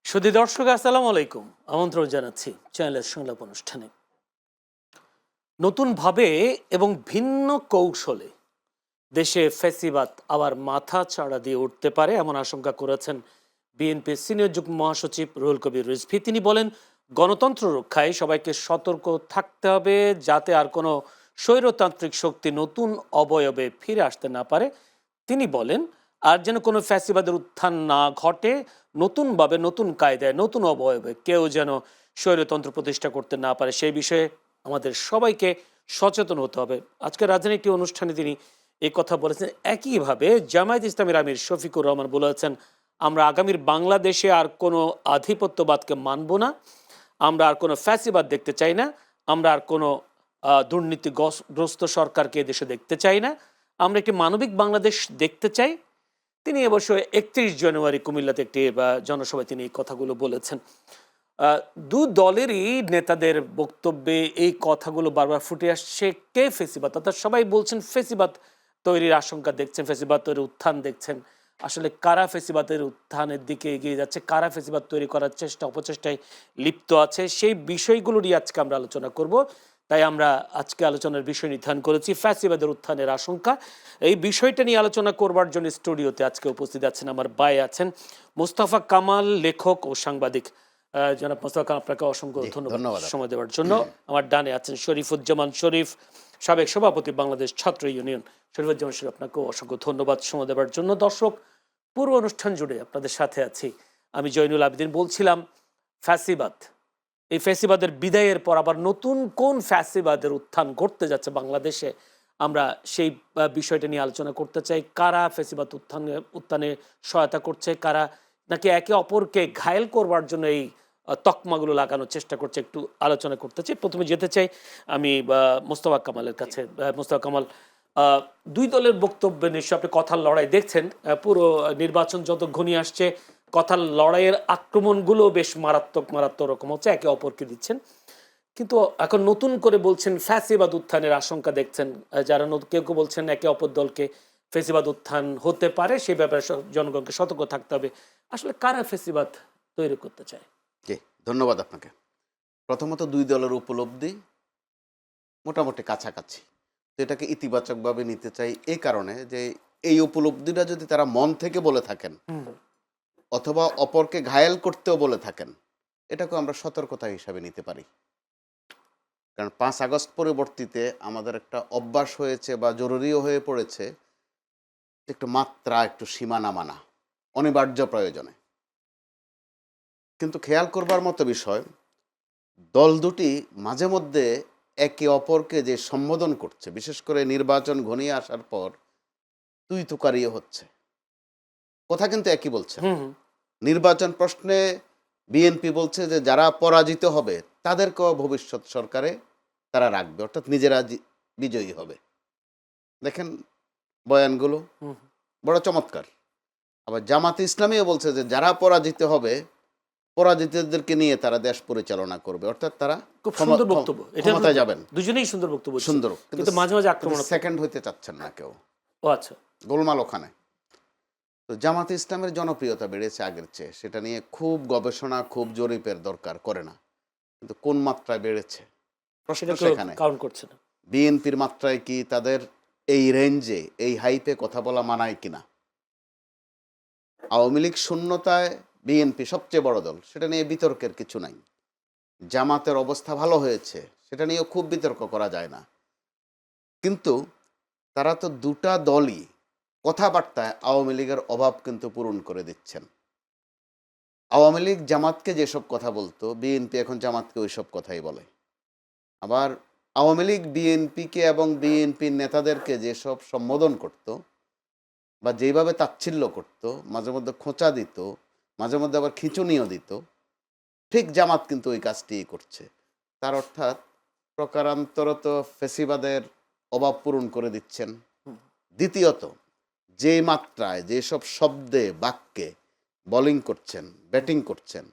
সুধী দর্শক আসসালামু আলাইকুম, আমন্ত্রণ জানাচ্ছি চ্যানেলের সংলাপ অনুষ্ঠানে। নতুনভাবে এবং ভিন্ন কৌশলে দেশে ফ্যাসিবাদ আবার মাথা চাড়া দিয়ে উঠতে পারে এমন আশঙ্কা করেছেন বিএনপির সিনিয়র যুগ্ম মহাসচিব রুহুল কবির রিজভী। তিনি বলেন, গণতন্ত্র রক্ষায় সবাইকে সতর্ক থাকতে হবে যাতে আর কোনো স্বৈরতান্ত্রিক শক্তি নতুন অবয়বে ফিরে আসতে না পারে। তিনি বলেন, আর যেন কোনো ফ্যাসিবাদের উত্থান না ঘটে, নতুনভাবে নতুন কায়দায় নতুন অবয়বে কেউ যেন স্বৈরতন্ত্র প্রতিষ্ঠা করতে না পারে, সেই বিষয়ে আমাদের সবাইকে সচেতন হতে হবে। আজকের রাজধানী একটি অনুষ্ঠানে তিনি এই কথা বলেছেন। একইভাবে জামায়াত ইসলামীর আমির শফিকুর রহমান বলেছেন, আমরা আগামীর বাংলাদেশে আর কোনো আধিপত্যবাদকে মানব না, আমরা আর কোনো ফ্যাসিবাদ দেখতে চাই না, আমরা আর কোনো দুর্নীতিগ্রস্ত সরকারকে এদেশে দেখতে চাই না, আমরা একটি মানবিক বাংলাদেশ দেখতে চাই। তিনি অবশ্য 31 জানুয়ারি কুমিল্লাতে একটি জনসভায় তিনি এই কথাগুলো বলেছেন। দু দলেরই নেতাদের বক্তব্যে এই কথাগুলো বারবার ফুটে আসছে। কে ফেসিবাদ, অর্থাৎ সবাই বলছেন ফেসিবাদ তৈরির আশঙ্কা দেখছেন, ফেসিবাদ তৈরির উত্থান দেখছেন। আসলে কারা ফেসিবাদের উত্থানের দিকে এগিয়ে যাচ্ছে, কারা ফেসিবাদ তৈরি করার চেষ্টা অপচেষ্টায় লিপ্ত আছে, সেই বিষয়গুলো নিয়ে আজকে আমরা আলোচনা করব। তাই আমরা আজকে আলোচনার বিষয় নির্ধারণ করেছি ফ্যাসিবাদের উত্থানের আশঙ্কা। এই বিষয়টা নিয়ে আলোচনা করবার জন্য স্টুডিওতে আজকে উপস্থিত আছেন আমার ভাই আছেন মোস্তফা কামাল, লেখক ও সাংবাদিক। জনাব মোস্তফা কামাল, আপনাকে অসংখ্য ধন্যবাদ সময় দেওয়ার জন্য। আমার ডানে আছেন শরীফুজ্জামান শরীফ, সাবেক সভাপতি বাংলাদেশ ছাত্র ইউনিয়ন। শরীফুজ্জামান শরীফ, আপনাকেও অসংখ্য ধন্যবাদ সময় দেওয়ার জন্য। দর্শক, পুরো অনুষ্ঠান জুড়ে আপনাদের সাথে আছি আমি জয়নুল আবেদিন। বলছিলাম ফ্যাসিবাদ, এই ফ্যাসিবাদের বিদায়ের পর আবার নতুন কোন ফ্যাসিবাদের উত্থান ঘটতে যাচ্ছে বাংলাদেশে, আমরা সেই বিষয়টা নিয়ে আলোচনা করতে চাই। কারা ফ্যাসিবাদ উত্থানে সহায়তা করছে, কারা নাকি একে অপরকে ঘায়েল করবার জন্য এই তকমাগুলো লাগানোর চেষ্টা করছে, একটু আলোচনা করতে চাই। প্রথমে যেতে চাই আমি মোস্তফা কামালের কাছে। মোস্তফা কামাল, দুই দলের বক্তব্যে নিশ্চয় আপনি কথার লড়াই দেখছেন। পুরো নির্বাচন যত ঘনিয়ে আসছে, কথার লড়াইয়ের আক্রমণগুলো বেশ মারাত্মক মারাত্মক রকম হচ্ছে, একে অপরকে দিচ্ছেন। কিন্তু এখন নতুন করে বলছেন ফ্যাসিবাদ উত্থানের আশঙ্কা দেখছেন। যারা কেউ কেউ বলছেন একে অপর দলকে ফ্যাসিবাদ উত্থান হতে পারে, সে ব্যাপারে জনগণকে সতর্ক থাকতে হবে। আসলে কারা ফ্যাসিবাদ তৈরি করতে চায়? জি, ধন্যবাদ আপনাকে। প্রথমত দুই দলের উপলব্ধি মোটামুটি কাছাকাছি, তো এটাকে ইতিবাচকভাবে নিতে চাই এই কারণে যে এই উপলব্ধিটা যদি তারা মন থেকে বলে থাকেন অথবা অপরকে ঘায়েল করতেও বলে থাকেন, এটাকে আমরা সতর্কতা হিসাবে নিতে পারি। কারণ 5 আগস্ট পরবর্তীতে আমাদের একটা অভ্যাস হয়েছে বা জরুরিও হয়ে পড়েছে একটু মাত্রা, একটু সীমানা মানা অনিবার্য প্রয়োজনে। কিন্তু খেয়াল করবার মতো বিষয়, দল দুটি মাঝে মধ্যে একে অপরকে যে সম্বোধন করছে, বিশেষ করে নির্বাচন ঘনিয়ে আসার পর তুই তুকারিও হচ্ছে, কথা কিন্তু একই বলছে। নির্বাচন প্রশ্নে বিএনপি বলছে যে যারা পরাজিত হবে তাদেরকেও ভবিষ্যৎ সরকারে তারা রাখবে, অর্থাৎ নিজেরা বিজয়ী হবে। দেখেন বয়ানগুলো বড় চমৎকার। আবার জামাতে ইসলামীও বলছে যে যারা পরাজিত হবে পরাজিতদেরকে নিয়ে তারা দেশ পরিচালনা করবে, অর্থাৎ তারা খুব সুন্দর বক্তব্য, ক্ষমতায় যাবেন। দুজনেই সুন্দর বক্তব্য, সুন্দর, কিন্তু মাঝে মাঝে আক্রমণ, সেকেন্ড হইতে চাচ্ছেন না কেউ। ও আচ্ছা, গোলমাল ওখানে। তো জামাতে ইসলামের জনপ্রিয়তা বেড়েছে আগের চেয়ে, সেটা নিয়ে খুব গবেষণা, খুব জরিপের দরকার করে না, কিন্তু কোন মাত্রায় বেড়েছে প্রশ্ন সেখানে। কাউন্ট করছে না। বিএনপির মাত্রায় কি তাদের এই রেঞ্জে, এই হাইপে কথা বলা মানায় কিনা? আওয়ামী লীগ শূন্যতায় বিএনপি সবচেয়ে বড় দল, সেটা নিয়ে বিতর্কের কিছু নাই। জামাতের অবস্থা ভালো হয়েছে, সেটা নিয়েও খুব বিতর্ক করা যায় না। কিন্তু তারা তো দুটা দলই কথাবার্তায় আওয়ামী লীগের অভাব কিন্তু পূরণ করে দিচ্ছেন। আওয়ামী লীগ জামাতকে যেসব কথা বলতো, বিএনপি এখন জামাতকে ওই সব কথাই বলে। আবার আওয়ামী লীগ বিএনপিকে এবং বিএনপির নেতাদেরকে যেসব সম্বোধন করত বা যেভাবে তাচ্ছিল্য করত, মাঝে মধ্যে খোঁচা দিত, মাঝে মধ্যে আবার খিঁচুনিও দিত, ঠিক জামাত কিন্তু ওই কাজটিই করছে। তার অর্থাৎ প্রকারান্তরত ফেসিবাদের অভাব পূরণ করে দিচ্ছেন। দ্বিতীয়ত, যে মাত্রায় যেসব শব্দে বাক্যে বোলিং করছেন, ব্যাটিং করছেন,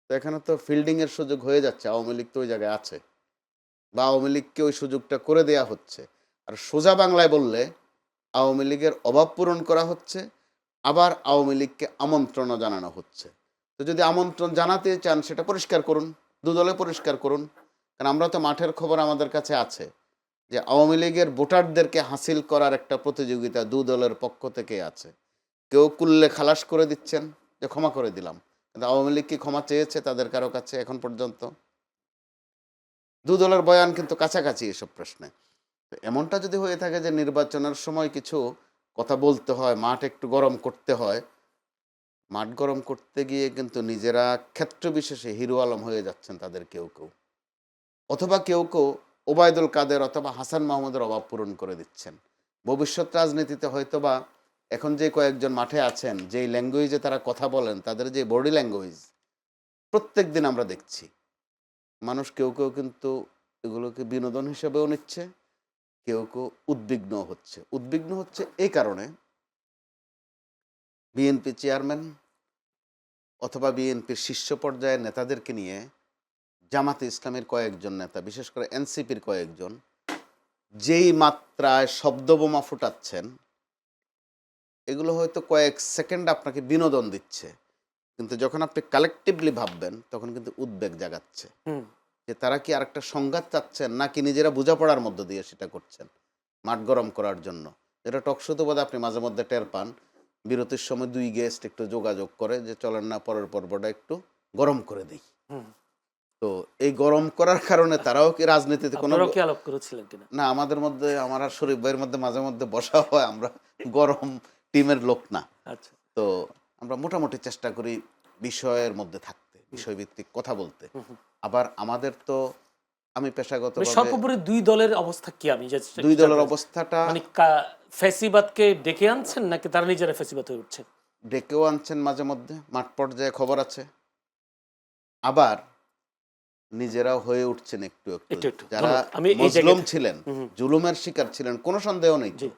তো এখানে তো ফিল্ডিংয়ের সুযোগ হয়ে যাচ্ছে। আওয়ামী লীগ তো ওই জায়গায় আছে, বা আওয়ামী লীগকে ওই সুযোগটা করে দেয়া হচ্ছে। আর সোজা বাংলায় বললে আওয়ামী লীগের অভাব পূরণ করা হচ্ছে, আবার আওয়ামী লীগকে আমন্ত্রণও জানানো হচ্ছে। তো তো যদি আমন্ত্রণ জানাতে চান সেটা পরিষ্কার করুন, দুদলে পরিষ্কার করুন। কারণ আমরা তো মাঠের খবর আমাদের কাছে আছে যে আওয়ামী লীগের ভোটারদেরকে হাসিল করার একটা প্রতিযোগিতা দুদলের পক্ষ থেকে আছে। কেউ কুল্লে খালাস করে দিচ্ছেন যে ক্ষমা করে দিলাম, কিন্তু আওয়ামী লীগ কি ক্ষমা চেয়েছে তাদের কারো কাছে এখন পর্যন্ত? দুদলের বয়ান কিন্তু কাছাকাছি এসব প্রশ্নে। তো এমনটা যদি হয়ে থাকে যে নির্বাচনের সময় কিছু কথা বলতে হয়, মাঠ একটু গরম করতে হয়, মাঠ গরম করতে গিয়ে কিন্তু নিজেরা ক্ষেত্র বিশেষে হিরো আলম হয়ে যাচ্ছেন তাদের কেউ কেউ, অথবা কেউ কেউ ওবায়দুল কাদের অথবা হাসান মাহমুদের অভাব পূরণ করে দিচ্ছেন। ভবিষ্যৎ রাজনীতিতে হয়তোবা এখন যে কয়েকজন মাঠে আছেন, যেই ল্যাঙ্গুয়েজে তারা কথা বলেন, তাদের যে বডি ল্যাঙ্গুয়েজ প্রত্যেক দিন আমরা দেখছি, মানুষ কেউ কেউ কিন্তু এগুলোকে বিনোদন হিসেবেও নিচ্ছে, কেউ কেউ উদ্বিগ্ন হচ্ছে এই কারণে বিএনপি চেয়ারম্যান অথবা বিএনপির শীর্ষ পর্যায়ের নেতাদেরকে নিয়ে জামাতে ইসলামের কয়েকজন নেতা, বিশেষ করে এনসিপির কয়েকজন, যেই মাত্রায় শব্দবোমা ফুটাচ্ছেন, এগুলো হয়তো কয়েক সেকেন্ড আপনাকে বিনোদন দিচ্ছে, কিন্তু যখন আপনি কালেকটিভলি ভাববেন তখন কিন্তু উদ্বেগ জাগাচ্ছে যে তারা কি আরেকটা সংঘাত চাচ্ছেন নাকি নিজেরা বোঝাপড়ার মধ্য দিয়ে সেটা করছেন মাঠ গরম করার জন্য। যেটা টকশোতে বোধহয় আপনি মাঝে মধ্যে টের পান, বিরতির সময় দুই গেস্ট একটু যোগাযোগ করে যে চলেন না পরের পর্বটা একটু গরম করে দিই। তো এই গরম করার কারণে তারাও কি রাজনীতিতে কোনো আপনারাও কি আলাপ করেছিলেন কিনা? না, আমাদের মধ্যে, আমার আর শরীফ ভাইয়ের মধ্যে মাঝে মধ্যে বসা হয়, আমরা গরম টিমের লোক না। আচ্ছা, তো আমরা মোটামুটি চেষ্টা করি বিষয়ের মধ্যে থাকতে, বিষয়ভিত্তিক কথা বলতে। আবার আমাদের তো, আমি পেশাগতভাবে সর্বোপরি দুই দলের অবস্থা কি? আমি দুই দলের অবস্থাটা মানে ফ্যাসিবাদকে ডেকে আনছেন নাকি তারা নিজেরা ফ্যাসিবাদ হয়ে উঠছে? ডেকেও আনছেন মাঝে মধ্যে, মাঠ পর্যায়ে খবর আছে, আবার নিজেরাও হয়ে উঠছেন একটু একটু। একটু একটু যারা ধন্যবাদ। আমি এই মজলুম জায়গায় ছিলেন, জুলুমের শিকার ছিলেন, কোনো সন্দেহ নেই। জি,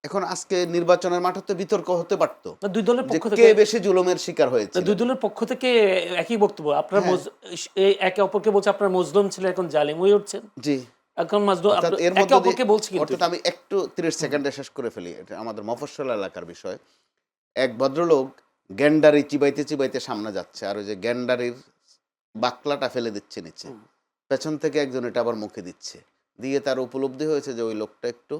এখন আজকে নির্বাচনের মাঠে তো বিতর্ক হতে পারতো না, দুই দলের যে পক্ষ কে থেকে, বেশি জুলুমের শিকার হয়েছে। দুই দলের পক্ষ থেকে একই বক্তব্য। আপনার হ্যাঁ। এই একে অপরকে বলছে আপনার মজলুম ছিলেন, এখন জালিম হয়ে উঠছেন। জি, এখন মাজলুম অর্থাৎ এর একে মধ্যে অপরকে বলছে কিন্তু অর্থাৎ আমি একটু 30 সেকেন্ডে শেষ করে ফেলি, এটা আমাদের মফস্বল এলাকার বিষয়। এক ভদ্রলোক গ্যান্ডারি চিবাইতে চিবাইতে সামনে যাচ্ছে, আর ওই যে গ্যান্ডারির বাকলাটা ফেলে দিচ্ছে নিচে, পেছন থেকে একজন এটা আবার মুখে দিচ্ছে, দিয়ে তার উপলব্ধি হয়েছে যে ওই লোকটা একটু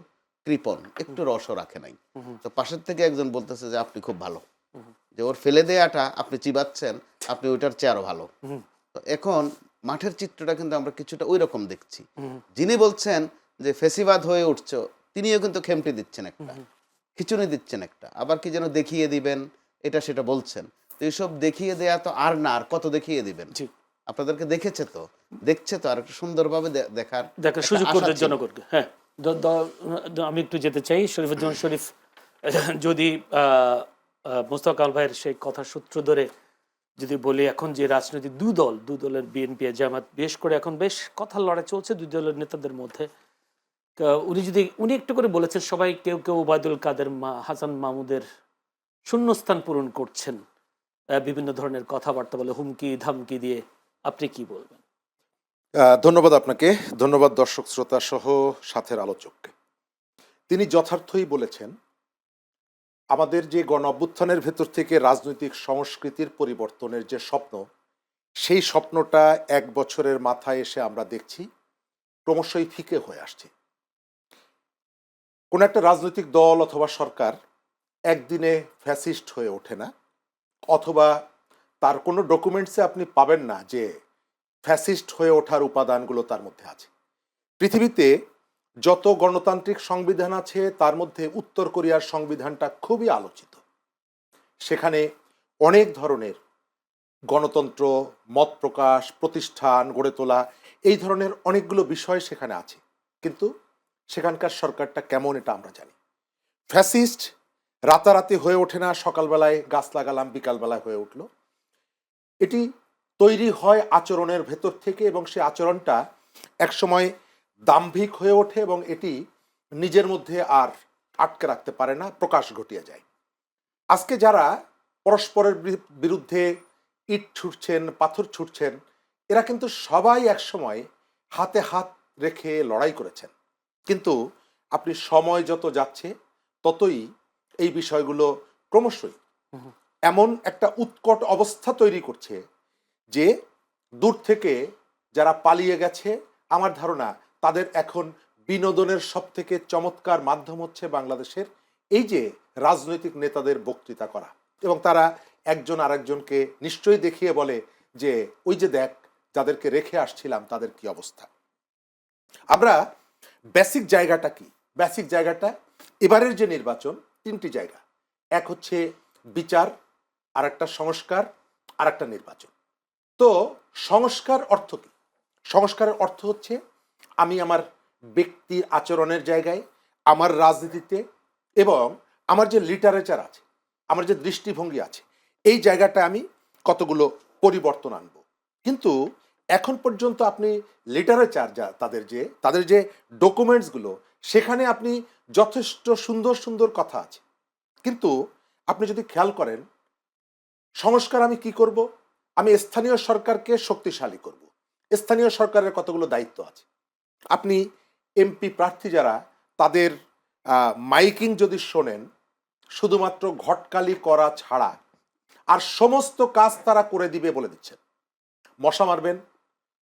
কৃপণ, একটু রসও রাখে নাই। তো পাশের থেকে একজন বলতেছে যে আপনি খুব ভালো, যে ওর ফেলে দেয়াটা আপনি চিবাচ্ছেন, আপনি ওইটার চেয়ে আরো ভালো। তো এখন মাঠের চিত্রটা কিন্তু আমরা কিছুটা ওই রকম দেখছি। যিনি বলছেন যে ফেসিবাদ হয়ে উঠছো, তিনিও কিন্তু খেমটি দিচ্ছেন একটা, খিচুনি দিচ্ছেন একটা, আবার কি যেন দেখিয়ে দিবেন এটা সেটা বলছেন। তো এইসব দেখিয়ে দেয়া তো আর না, আর কত দেখিয়ে দিবেন? জি, আপনাদেরকে দেখেছে তো, দেখছে তো, আর একটু সুন্দরভাবে দেখার দেখার একটা সুযোগ আশা করে দেন ছিল। জনগণকে। হ্যাঁ, আমি একটু যেতে চাই শরীফুজ্জামান শরীফ, যদি মোস্তফা কামাল ভাইয়ের সেই কথার সূত্র ধরে যদি বলি, এখন যে রাজনৈতিক দুই দলের বিএনপি জামাত, বিশেষ করে এখন বেশ কথার লড়াই চলছে দুই দলের নেতাদের মধ্যে। উনি একটু করে বলেছেন সবাই, কেউ কেউ ওবায়দুল কাদের, হাসান মাহমুদের শূন্যস্থান পূরণ করছেন বিভিন্ন ধরনের কথাবার্তা বলে, হুমকি ধামকি দিয়ে। আপনি কি বলবেন? ধন্যবাদ আপনাকে, ধন্যবাদ দর্শক শ্রোতা সহ সাথের আলোচককে। তিনি যথার্থই বলেছেন, আমাদের যে গণ অভ্যুত্থানের ভেতর থেকে রাজনৈতিক সংস্কৃতির পরিবর্তনের যে স্বপ্ন, সেই স্বপ্নটা 1 বছরের মাথায় এসে আমরা দেখছি ক্রমশই ফিকে হয়ে আসছে। কোন একটা রাজনৈতিক দল অথবা সরকার একদিনে ফ্যাসিস্ট হয়ে ওঠে না, অথবা তার কোনো ডকুমেন্টসে আপনি পাবেন না যে ফ্যাসিস্ট হয়ে ওঠার উপাদানগুলো তার মধ্যে আছে। পৃথিবীতে যত গণতান্ত্রিক সংবিধান আছে তার মধ্যে উত্তর কোরিয়ার সংবিধানটা খুবই আলোচিত। সেখানে অনেক ধরনের গণতন্ত্র, মত প্রকাশ, প্রতিষ্ঠান গড়ে তোলা, এই ধরনের অনেকগুলো বিষয় সেখানে আছে। কিন্তু সেখানকার সরকারটা কেমন এটা আমরা জানি। ফ্যাসিস্ট রাতারাতি হয়ে ওঠে না, সকালবেলায় গাছ লাগালাম বিকালবেলায় হয়ে উঠল। এটি তৈরি হয় আচরণের ভেতর থেকে, এবং সে আচরণটা একসময় দাম্ভিক হয়ে ওঠে এবং এটি নিজের মধ্যে আর আটকে রাখতে পারে না, প্রকাশ ঘটিয়ে যায়। আজকে যারা পরস্পরের বিরুদ্ধে ইট ছুটছেন, পাথর ছুটছেন, এরা কিন্তু সবাই একসময় হাতে হাত রেখে লড়াই করেছেন। কিন্তু আপনি সময় যত যাচ্ছে ততই এই বিষয়গুলো ক্রমশই এমন একটা উৎকট অবস্থা তৈরি করছে যে দূর থেকে যারা পালিয়ে গেছে, আমার ধারণা তাদের এখন বিনোদনের সব থেকে চমৎকার মাধ্যম হচ্ছে বাংলাদেশের এই যে রাজনৈতিক নেতাদের বক্তৃতা করা, এবং তারা একজন আরেকজনকে নিশ্চয়ই দেখিয়ে বলে যে ওই যে দেখ যাদেরকে রেখে আসছিলাম তাদের কি অবস্থা। আমরা বেসিক জায়গাটা কি? বেসিক জায়গাটা এবারের যে নির্বাচন, তিনটি জায়গা। এক হচ্ছে বিচার, আর একটা সংস্কার, আর একটা নির্বাচন। তো সংস্কার অর্থ কি? সংস্কারের অর্থ হচ্ছে আমি আমার ব্যক্তির আচরণের জায়গায়, আমার রাজনীতিতে এবং আমার যে লিটারেচার আছে, আমার যে দৃষ্টিভঙ্গি আছে, এই জায়গাটা আমি কতগুলো পরিবর্তন আনবো। কিন্তু এখন পর্যন্ত আপনি লিটারেচার যা তাদের যে ডকুমেন্টসগুলো, সেখানে আপনি যথেষ্ট সুন্দর সুন্দর কথা আছে, কিন্তু আপনি যদি খেয়াল করেন সংস্কার আমি কি করব? আমি স্থানীয় সরকারকে শক্তিশালী করব। স্থানীয় সরকারের কতগুলো দায়িত্ব আছে। আপনি এমপি প্রার্থী যারা, তাদের মাইকিং যদি শোনেন, শুধুমাত্র ঘটকালি করা ছাড়া আর সমস্ত কাজ তারা করে দিবে বলে দিচ্ছেন। মশা মারবেন,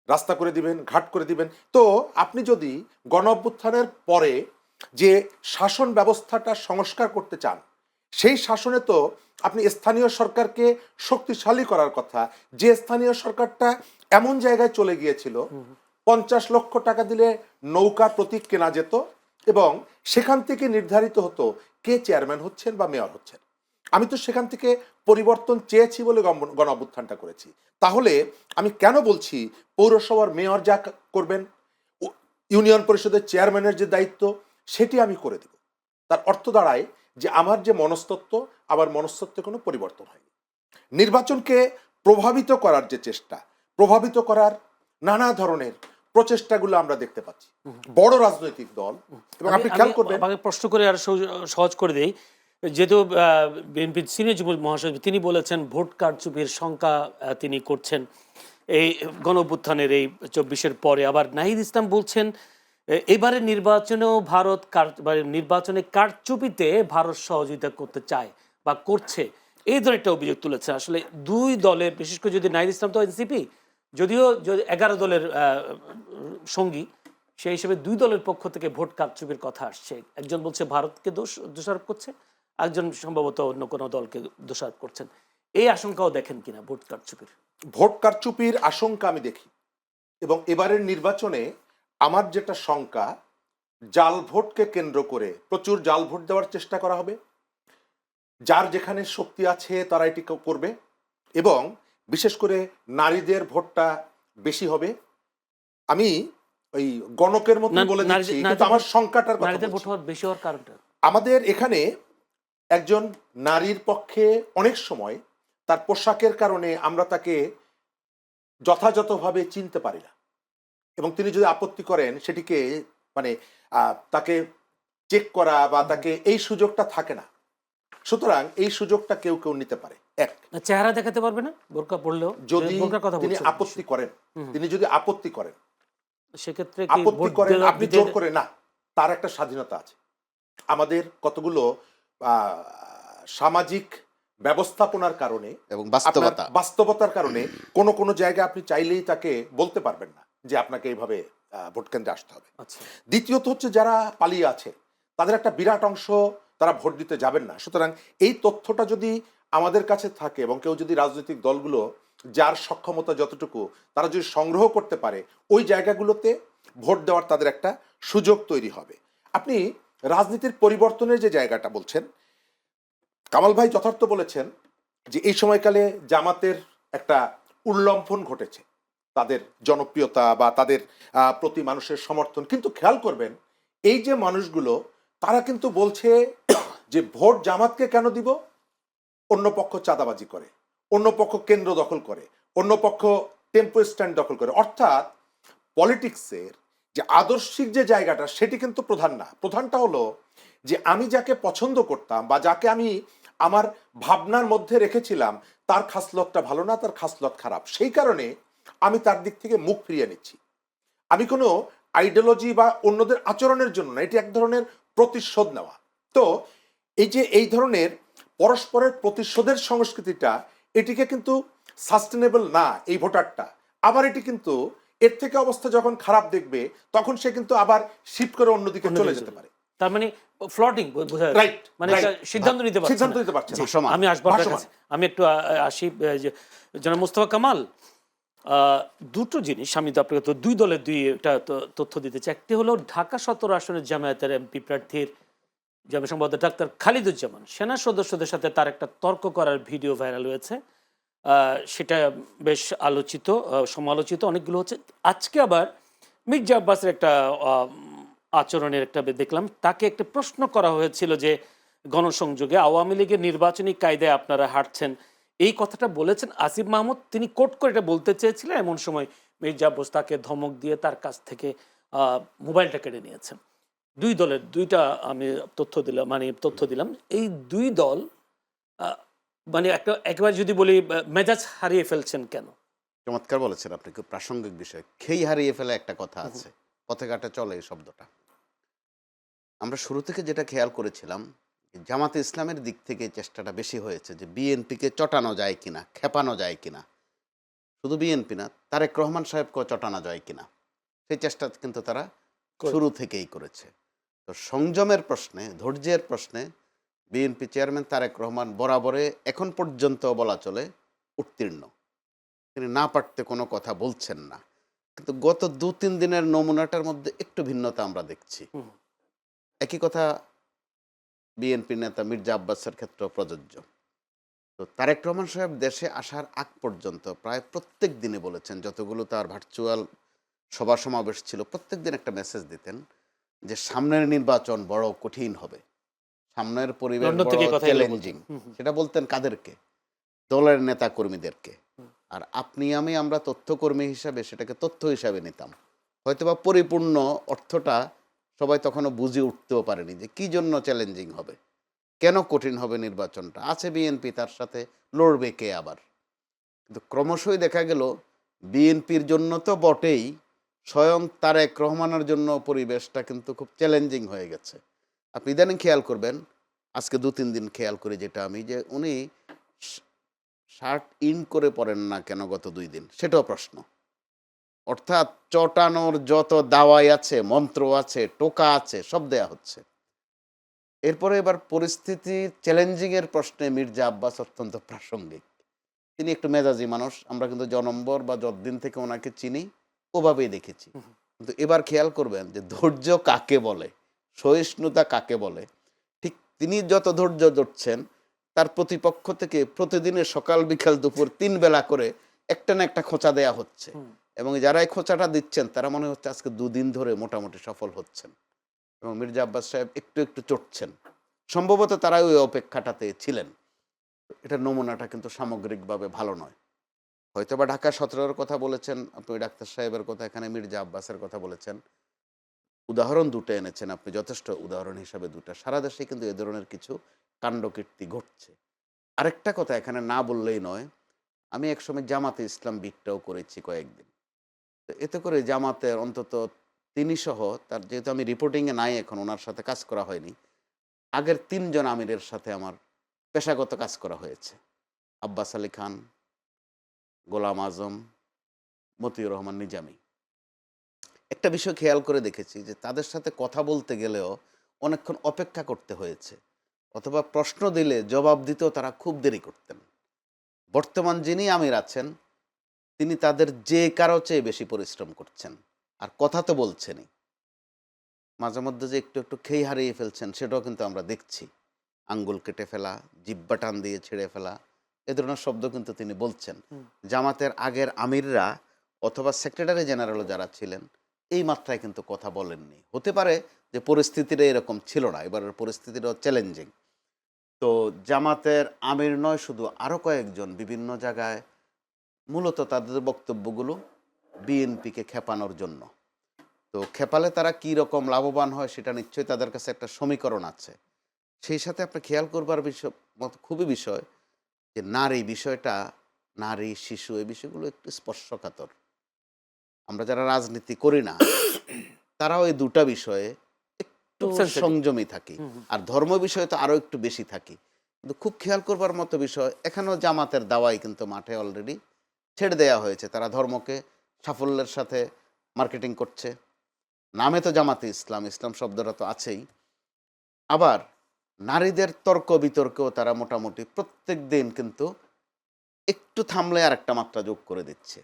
রাস্তা করে দিবেন, ঘাট করে দিবেন। তো আপনি যদি গণ অভ্যুত্থানের পরে যে শাসন ব্যবস্থাটা সংস্কার করতে চান, সেই শাসনে তো আপনি স্থানীয় সরকারকে শক্তিশালী করার কথা। যে স্থানীয় সরকারটা এমন জায়গায় চলে গিয়েছিল, 50 লক্ষ টাকা দিলে নৌকা প্রতীক কেনা যেত এবং সেখান থেকে নির্ধারিত হতো কে চেয়ারম্যান হচ্ছেন বা মেয়র হচ্ছেন। আমি তো সেখান থেকে পরিবর্তন চেয়েছি বলে গণ অভ্যুত্থানটা করেছি। তাহলে আমি কেন বলছি পৌরসভার মেয়র যা করবেন, ইউনিয়ন পরিষদের চেয়ারম্যানের যে দায়িত্ব, সেটি আমি করে দেব। তার অর্থ দাঁড়ায় যে আমার যে মনস্তত্ত্ব, আমার মনস্তত্ত্বে কোনো পরিবর্তন হয়নি। নির্বাচনকে প্রভাবিত করার যে চেষ্টা, প্রভাবিত করার নানা ধরনের প্রচেষ্টাগুলো আমরা দেখতে পাচ্ছি বড় রাজনৈতিক দল। এবং আপনি খেয়াল করবেন, আমাকে প্রশ্ন করে আর সহজ করে দেই, যেহেতু বিএনপির সিনিয়র যুগ্ম মহাসচিব তিনি বলেছেন ভোট কারচুপির শঙ্কা তিনি করছেন এই গণঅভ্যুত্থানের এই 24-এর পরে। আবার নাহিদ ইসলাম বলছেন এবারে নির্বাচনেও নির্বাচনে কারচুপিতে ভারত সহযোগিতা করতে চায় বা করছে, এই ধরনের একটা অভিযোগ তুলেছে। আসলে দুই দলের, বিশেষ করে যদি নাহিদ ইসলাম তো এনসিপি, যদিও 11 দলের সঙ্গী, সেই হিসেবে দুই দলের পক্ষ থেকে ভোট কারচুপির কথা আসছে। একজন বলছে ভারতকে দোষারোপ করছে, একজন সম্ভবত অন্য কোনো দলকে দোষারোপ করছেন। এই আশঙ্কাও দেখেন কিনা ভোট কারচুপির? ভোট কারচুপির আশঙ্কা আমি দেখি, এবং এবারের নির্বাচনে আমার যেটা শঙ্কা, জাল ভোটকে কেন্দ্র করে প্রচুর জাল ভোট দেওয়ার চেষ্টা করা হবে। যার যেখানে শক্তি আছে তারা এটি করবে, এবং বিশেষ করে নারীদের ভোটটা বেশি হবে। আমি ওই গণকের মতো বলে দিচ্ছি, কিন্তু আমার শঙ্কাটার কথা নারীদের ভোট বলছি। হওয়ার বেশি হওয়ার কারণটা আমাদের এখানে একজন নারীর পক্ষে অনেক সময় তার পোশাকের কারণে আমরা তাকে যথাযথভাবে চিনতে পারি না, এবং তিনি যদি আপত্তি করেন সেটিকে মানে তাকে চেক করা বা তাকে এই সুযোগটা থাকে না। সুতরাং এই সুযোগটা কেউ কেউ নিতে পারে। এক, চেহারা দেখাতে পারবে না বোরকা পড়লেও, যদি বোরকার কথা তিনি বলছেন। আপত্তি করেন, তিনি যদি আপত্তি করেন, সেক্ষেত্রে কি আপত্তি ভোট করেন, দেওয়া আপনি দিতে- জোর করে না, তার একটা স্বাধীনতা আছে। আমাদের কতগুলো সামাজিক ব্যবস্থাপনার কারণে এবং আপনার বাস্তবতার কারণে কোন কোন জায়গায় আপনি চাইলেই তাকে বলতে পারবেন না যে আপনাকে এইভাবে ভোট কেন্দ্রে আসতে হবে। আচ্ছা, দ্বিতীয়ত হচ্ছে যারা পালিয়ে আছে তাদের একটা বিরাট অংশ তারা ভোট দিতে যাবেন না। সুতরাং এই তথ্যটা যদি আমাদের কাছে থাকে এবং কেউ যদি রাজনৈতিক দলগুলো যার সক্ষমতা যতটুকু তারা যদি সংগ্রহ করতে পারে, ওই জায়গাগুলোতে ভোট দেওয়ার তাদের একটা সুযোগ তৈরি হবে। আপনি রাজনীতির পরিবর্তনের যে জায়গাটা বলছেন, কামাল ভাই যথার্থ বলেছেন যে এই সময়কালে জামাতের একটা উল্লম্ফন ঘটেছে, তাদের জনপ্রিয়তা বা তাদের প্রতি মানুষের সমর্থন। কিন্তু খেয়াল করবেন এই যে মানুষগুলো, তারা কিন্তু বলছে যে ভোট জামাতকে কেন দিব, অন্য পক্ষ চাঁদাবাজি করে, অন্য পক্ষ কেন্দ্র দখল করে, অন্য পক্ষ টেম্পো স্ট্যান্ড দখল করে। অর্থাৎ পলিটিক্সের যে আদর্শিক যে জায়গাটা সেটি কিন্তু প্রধান না। প্রধানটা হলো যে আমি যাকে পছন্দ করতাম বা যাকে আমি আমার ভাবনার মধ্যে রেখেছিলাম তার খাসলতটা ভালো না, তার খাসলত খারাপ, সেই কারণে আমি তার দিক থেকে মুখ ফিরিয়ে নিচ্ছি। আমি কোনো আইডিওলজি বা অন্যদের আচরণের জন্য না, এটি এক ধরনের প্রতিশোধ নেওয়া। তো এই যে এই ধরনের পরস্পরের প্রতিশোধের সংস্কৃতিটা এটিকে কিন্তু সাস্টেনেবল না এই ভোটারটা, আবার এটি কিন্তু এর থেকে অবস্থা যখন খারাপ দেখবে তখন সে কিন্তু আবার শিফট করে অন্যদিকে চলে যেতে পারে। তার মানে ফ্লটিং বোঝা যাচ্ছে। Right, মানে right. একটা সিদ্ধান্ত নিতে পারছে সিদ্ধান্ত না। নিতে পারছে না। জি, ভাসমান। আমি আসবো আপনার ভাসমান। কাছে। আমি একটু আসি যে জনাব মোস্তফা কামাল, দুটো জিনিস আমি তো আপনাকে তো দুই দলের দুইটা তথ্য দিতে চাই। একটি হলো ঢাকা 17 আসনের জামায়াতের এমপি প্রার্থীর জামায়াত সম্পাদক ডাক্তার খালিদুজ্জামান সেনা সদস্যদের সাথে তার একটা তর্ক করার ভিডিও ভাইরাল হয়েছে। সেটা বেশ আলোচিত, সমালোচিত অনেকগুলো হচ্ছে। আজকে আবার মির্জা আব্বাসের একটা আচরণের একটা দেখলাম, তাকে একটা প্রশ্ন করা হয়েছিল যে গণসংযোগে আওয়ামী লীগের নির্বাচনী কায়দায় আপনারা হাঁটছেন, এই কথাটা বলেছেন আসিফ মাহমুদ। তিনি কোট করে এটা বলতে চেয়েছিলেন, এমন সময় মির্জা আব্বাস তাকে ধমক দিয়ে তার কাছ থেকে মোবাইলটা কেড়ে নিয়েছেন। দুই দলের দুইটা আমি তথ্য দিলাম। এই দুই দল মানে একটা একেবারে যদি বলি মেজাজ হারিয়ে ফেলছেন কেন? চমৎকার বলেছেন আপনি, খুব প্রাসঙ্গিক বিষয়। খেই হারিয়ে ফেলে একটা কথা আছে, পথে ঘাটে চলে এই শব্দটা। আমরা শুরু থেকে যেটা খেয়াল করেছিলাম, জামাতে ইসলামের দিক থেকে চেষ্টাটা বেশি হয়েছে যে বিএনপিকে চটানো যায় কিনা, খেপানো যায় কিনা। শুধু বিএনপি না, তারেক রহমান সাহেবকেও চটানো যায় কিনা, সেই চেষ্টা কিন্তু তারা শুরু থেকেই করেছে। তো সংযমের প্রশ্নে, ধৈর্যের প্রশ্নে বিএনপি চেয়ারম্যান তারেক রহমান বরাবরে এখন পর্যন্ত বলা চলে উত্তীর্ণ। তিনি না পারতে কোনো কথা বলছেন না, কিন্তু গত 2-3 দিনের নমুনাটার মধ্যে একটু ভিন্নতা আমরা দেখছি। একই কথা বিএনপি নেতা মির্জা আব্বাসের ক্ষেত্রেও প্রযোজ্য। তো তারেক রহমান সাহেব দেশে আসার আগ পর্যন্ত প্রায় প্রত্যেক দিনে বলেছেন, যতগুলো তার ভার্চুয়াল সভা সমাবেশ ছিল প্রত্যেক দিন একটা মেসেজ দিতেন যে সামনের নির্বাচন বড় কঠিন হবে, সামনের পরিবেশ লন্ডন বড় থেকে কথাগুলো চ্যালেঞ্জিং। সেটা বলতেন কাদেরকে? দলের নেতা কর্মীদেরকে। আর আপনি আমরা তথ্যকর্মী হিসাবে সেটাকে তথ্য হিসাবে নিতাম। হয়তোবা পরিপূর্ণ অর্থটা সবাই তখনও বুঝে উঠতেও পারেনি যে কি জন্য চ্যালেঞ্জিং হবে, কেন কঠিন হবে নির্বাচনটা। আছে বিএনপি, তার সাথে লড়বে কে আবার। কিন্তু ক্রমশই দেখা গেল বিএনপির জন্য তো বটেই, স্বয়ং তারেক রহমানের জন্য পরিবেশটা কিন্তু খুব চ্যালেঞ্জিং হয়ে গেছে। আপনি ইদানিং খেয়াল করবেন, আজকে 2-3 দিন খেয়াল করি যেটা আমি, যে উনি শার্ট ইন করে পড়েন না কেন গত 2 দিন, সেটাও প্রশ্ন। অর্থাৎ চটানোর যত দাওয়াই আছে, মন্ত্র আছে, টোকা আছে, সব দেয়া হচ্ছে। এরপরে এবার পরিস্থিতি চ্যালেঞ্জিংয়ের প্রশ্নে মির্জা আব্বাস অত্যন্ত প্রাসঙ্গিক। তিনি একটু মেজাজি মানুষ, আমরা কিন্তু জনম্বর বা যতদিন থেকে ওনাকে চিনি ওভাবেই দেখেছি। কিন্তু এবার খেয়াল করবেন যে ধৈর্য কাকে বলে, সহিষ্ণুতা কাকে বলে। ঠিক তিনি যত ধৈর্য ধরছেন, তার প্রতিপক্ষ থেকে প্রতিদিনের সকাল বিকাল দুপুর 3 বেলা করে একটা না একটা খোঁচা দেয়া হচ্ছে। এবং যারা এই খোঁচাটা দিচ্ছেন তারা মনে হচ্ছে আজকে 2 দিন ধরে মোটামুটি সফল হচ্ছেন, এবং মির্জা আব্বাস সাহেব একটু একটু চটছেন। সম্ভবত তারা ওই অপেক্ষাটাতে ছিলেন। এটার নমুনাটা কিন্তু সামগ্রিকভাবে ভালো নয়। হয়তোবা ঢাকা 17-র কথা বলেছেন আপনি, ডাক্তার সাহেবের কথা, এখানে মির্জা আব্বাসের কথা বলেছেন, উদাহরণ 2টা এনেছেন আপনি, যথেষ্ট উদাহরণ হিসাবে 2টা। সারা দেশে কিন্তু এ ধরনের কিছু কাণ্ডকীর্তি ঘটছে। আরেকটা কথা এখানে না বললেই নয়, আমি একসময় জামাতে ইসলাম বিটটাও করেছি কয়েকদিন। তো এতে করে জামাতের অন্তত তিনি সহ, তার যেহেতু আমি রিপোর্টিংয়ে নাই এখন, ওনার সাথে কাজ করা হয়নি, আগের 3 জন আমিরের সাথে আমার পেশাগত কাজ করা হয়েছে। আব্বাস আলী খান, গোলাম আজম, মতিউর রহমান নিজামী। একটা বিষয় খেয়াল করে দেখেছি যে তাদের সাথে কথা বলতে গেলেও অনেকক্ষণ অপেক্ষা করতে হয়েছে, অথবা প্রশ্ন দিলে জবাব দিতেও তারা খুব দেরি করতেন। বর্তমান যিনি আমির আছেন তিনি তাদের যে কারো চেয়ে বেশি পরিশ্রম করছেন, আর কথা তো বলছেনই, মাঝে মধ্যে যে একটু একটু খেই হারিয়ে ফেলছেন সেটাও কিন্তু আমরা দেখছি। আঙ্গুল কেটে ফেলা, জিব্বা টান দিয়ে ছেড়ে ফেলা, এ ধরনের শব্দ কিন্তু তিনি বলছেন। জামাতের আগের আমিররা অথবা সেক্রেটারি জেনারেলও যারা ছিলেন এই মাত্রায় কিন্তু কথা বলেননি। হতে পারে যে পরিস্থিতিটা এরকম ছিল না, এবারের পরিস্থিতিটাও চ্যালেঞ্জিং। তো জামাতের আমির নয়, শুধু আরও কয়েকজন বিভিন্ন জায়গায় মূলত তাদের বক্তব্যগুলো বিএনপিকে খেপানোর জন্য। তো খেপালে তারা কী রকম লাভবান হয় সেটা নিশ্চয়ই তাদের কাছে একটা সমীকরণ আছে। সেই সাথে আপনি খেয়াল করবার খুবই বিষয় যে নারী বিষয়টা, নারী শিশু, এই বিষয়গুলো একটু স্পর্শকাতর। আমরা যারা রাজনীতি করি না তারাও এই 2টা বিষয়ে একটু খুব sensitive। সংযমী থাকি, আর ধর্ম বিষয়ে তো আরও একটু বেশি থাকি। কিন্তু খুব খেয়াল করবার মতো বিষয়, এখানেও জামাতের দাওয়াই কিন্তু মাঠে অলরেডি ছেড়ে দেওয়া হয়েছে। তারা ধর্মকে সাফল্যের সাথে মার্কেটিং করছে। নামে তো জামাতে ইসলাম, ইসলাম শব্দটা তো আছেই। আবার নারীদের তর্ক বিতর্কেও তারা মোটামুটি প্রত্যেক দিন কিন্তু একটু থামলে আর একটা মাত্রা যোগ করে দিচ্ছে।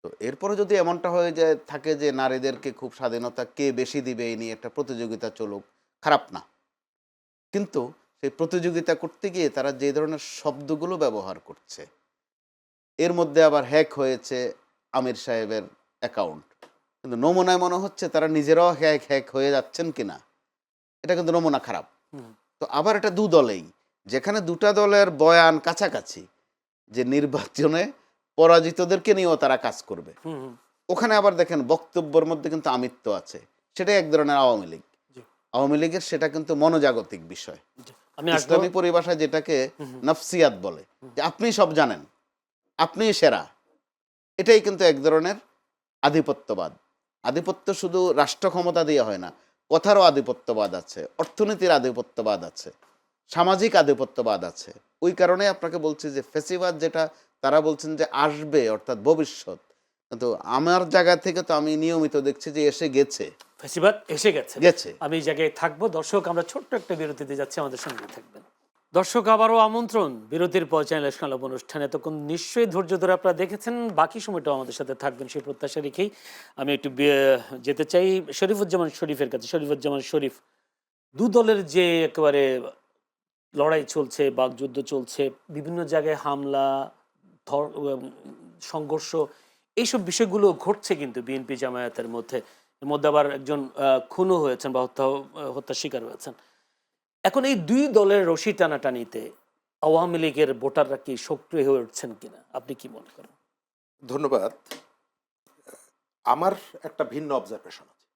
তো এরপরে যদি এমনটা হয়ে যায় থাকে যে নারীদেরকে খুব স্বাধীনতা কে বেশি দিবে এই নিয়ে একটা প্রতিযোগিতা চলুক, খারাপ না। কিন্তু সেই প্রতিযোগিতা করতে গিয়ে তারা যে ধরনের শব্দগুলো ব্যবহার করছে, এর মধ্যে আবার হ্যাক হয়েছে আমির সাহেবের অ্যাকাউন্ট, কিন্তু নমুনায় মনে হচ্ছে তারা নিজেরাও হ্যাক হ্যাক হয়ে যাচ্ছেন কিনা, এটা কিন্তু নমুনা খারাপ। হুম, তো আবার এটা দু দলেই, যেখানে দুটা দলের বয়ান কাছাকাছি যে নির্বাচনে পরাজিতদেরকে নিয়েও তারা কাজ করবে, হুম, হুম, ওখানে আবার দেখেন বক্তব্যের মধ্যে কিন্তু আমিত্ব আছে। সেটাই এক ধরনের আওয়ামী লীগ। জি, আওয়ামী লীগের সেটা কিন্তু মনোজাগতিক বিষয়। জি। আমি আসবো। ইসলামী পরিভাষায় যেটাকে হুম, হুম, নফসিয়াত বলে, যে আপনি সব জানেন, আপনিই সেরা। এটাই কিন্তু এক ধরনের আধিপত্যবাদ। আধিপত্য শুধু রাষ্ট্র ক্ষমতা দিয়ে হয় না, কথারও আধিপত্যবাদ আছে, অর্থনীতির আধিপত্যবাদ আছে, সামাজিক আধিপত্যবাদ আছে। ওই কারণে আপনাকে বলছি যে ফেসিবাদ যেটা তারা বলছেন যে আসবে, অর্থাৎ ভবিষ্যৎ, কিন্তু আমার জায়গা থেকে তো আমি নিয়মিত দেখছি যে এসে গেছে ফেসিবাদ এসে গেছে। গেছে। আমি এই জায়গায় থাকবো। দর্শক, আমরা ছোট্ট একটা বিরতিতে যাচ্ছি, আমাদের সঙ্গে থাকবেন। দর্শক, আবারও আমন্ত্রণ বিরতির পর চ্যানেল আলোচনা অনুষ্ঠানে। এতক্ষণ নিশ্চয়ই ধৈর্য ধরে আপনারা দেখেছেন, বাকি সময়টাও আমাদের সাথে থাকবেন সেই প্রত্যাশা রেখেই আমি একটু যেতে চাই শরীফুজ্জামান শরীফের কাছে। শরীফুজ্জামান শরীফ, দু দলের যে একেবারে লড়াই চলছে, বাকযুদ্ধ চলছে, বিভিন্ন জায়গায় হামলা, সংঘর্ষ, এইসব বিষয়গুলো ঘটছে কিন্তু বিএনপি জামায়াতের মধ্যে। এর মধ্যে আবার একজন খুনও হয়েছেন বা হত্যার শিকার হয়েছেন। এখন এই দুই দলের রশি টানাটানিতে আওয়ামী লীগের ভোটাররা কি সক্রিয় হয়ে উঠছেন কিনা, আপনি কি মনে করেন? ধন্যবাদ। আমার একটা ভিন্ন অবজারভেশন আছে।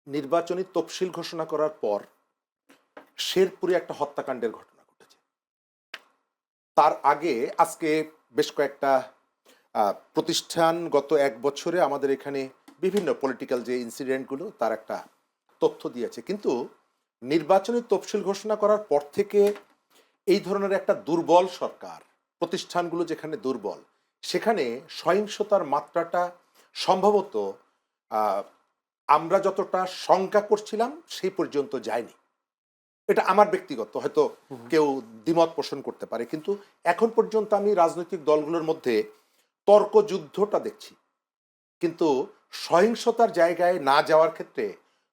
নির্বাচনী তফসিল ঘোষণা করার পর শেরপুরে একটা হত্যাকাণ্ডের ঘটনা ঘটেছে। তার আগে আজকে বেশ কয়েকটা প্রতিষ্ঠান গত এক বছরে আমাদের এখানে বিভিন্ন পলিটিক্যাল যে ইনসিডেন্টগুলো তার একটা তথ্য দিয়েছে। কিন্তু নির্বাচনী তফসিল ঘোষণা করার পর থেকে এই ধরনের একটা দুর্বল সরকার, প্রতিষ্ঠানগুলো যেখানে দুর্বল, সেখানে সহিংসতার মাত্রাটা সম্ভবত আহ, আমরা যতটা শঙ্কা করছিলাম সেই পর্যন্ত যায়নি। এটা আমার ব্যক্তিগত, হয়তো কেউ দ্বিমত পোষণ করতে পারে, কিন্তু এখন পর্যন্ত আমি রাজনৈতিক দলগুলোর মধ্যে তর্কযুদ্ধটা দেখছি। কিন্তু সহিংসতার জায়গায় না যাওয়ার ক্ষেত্রে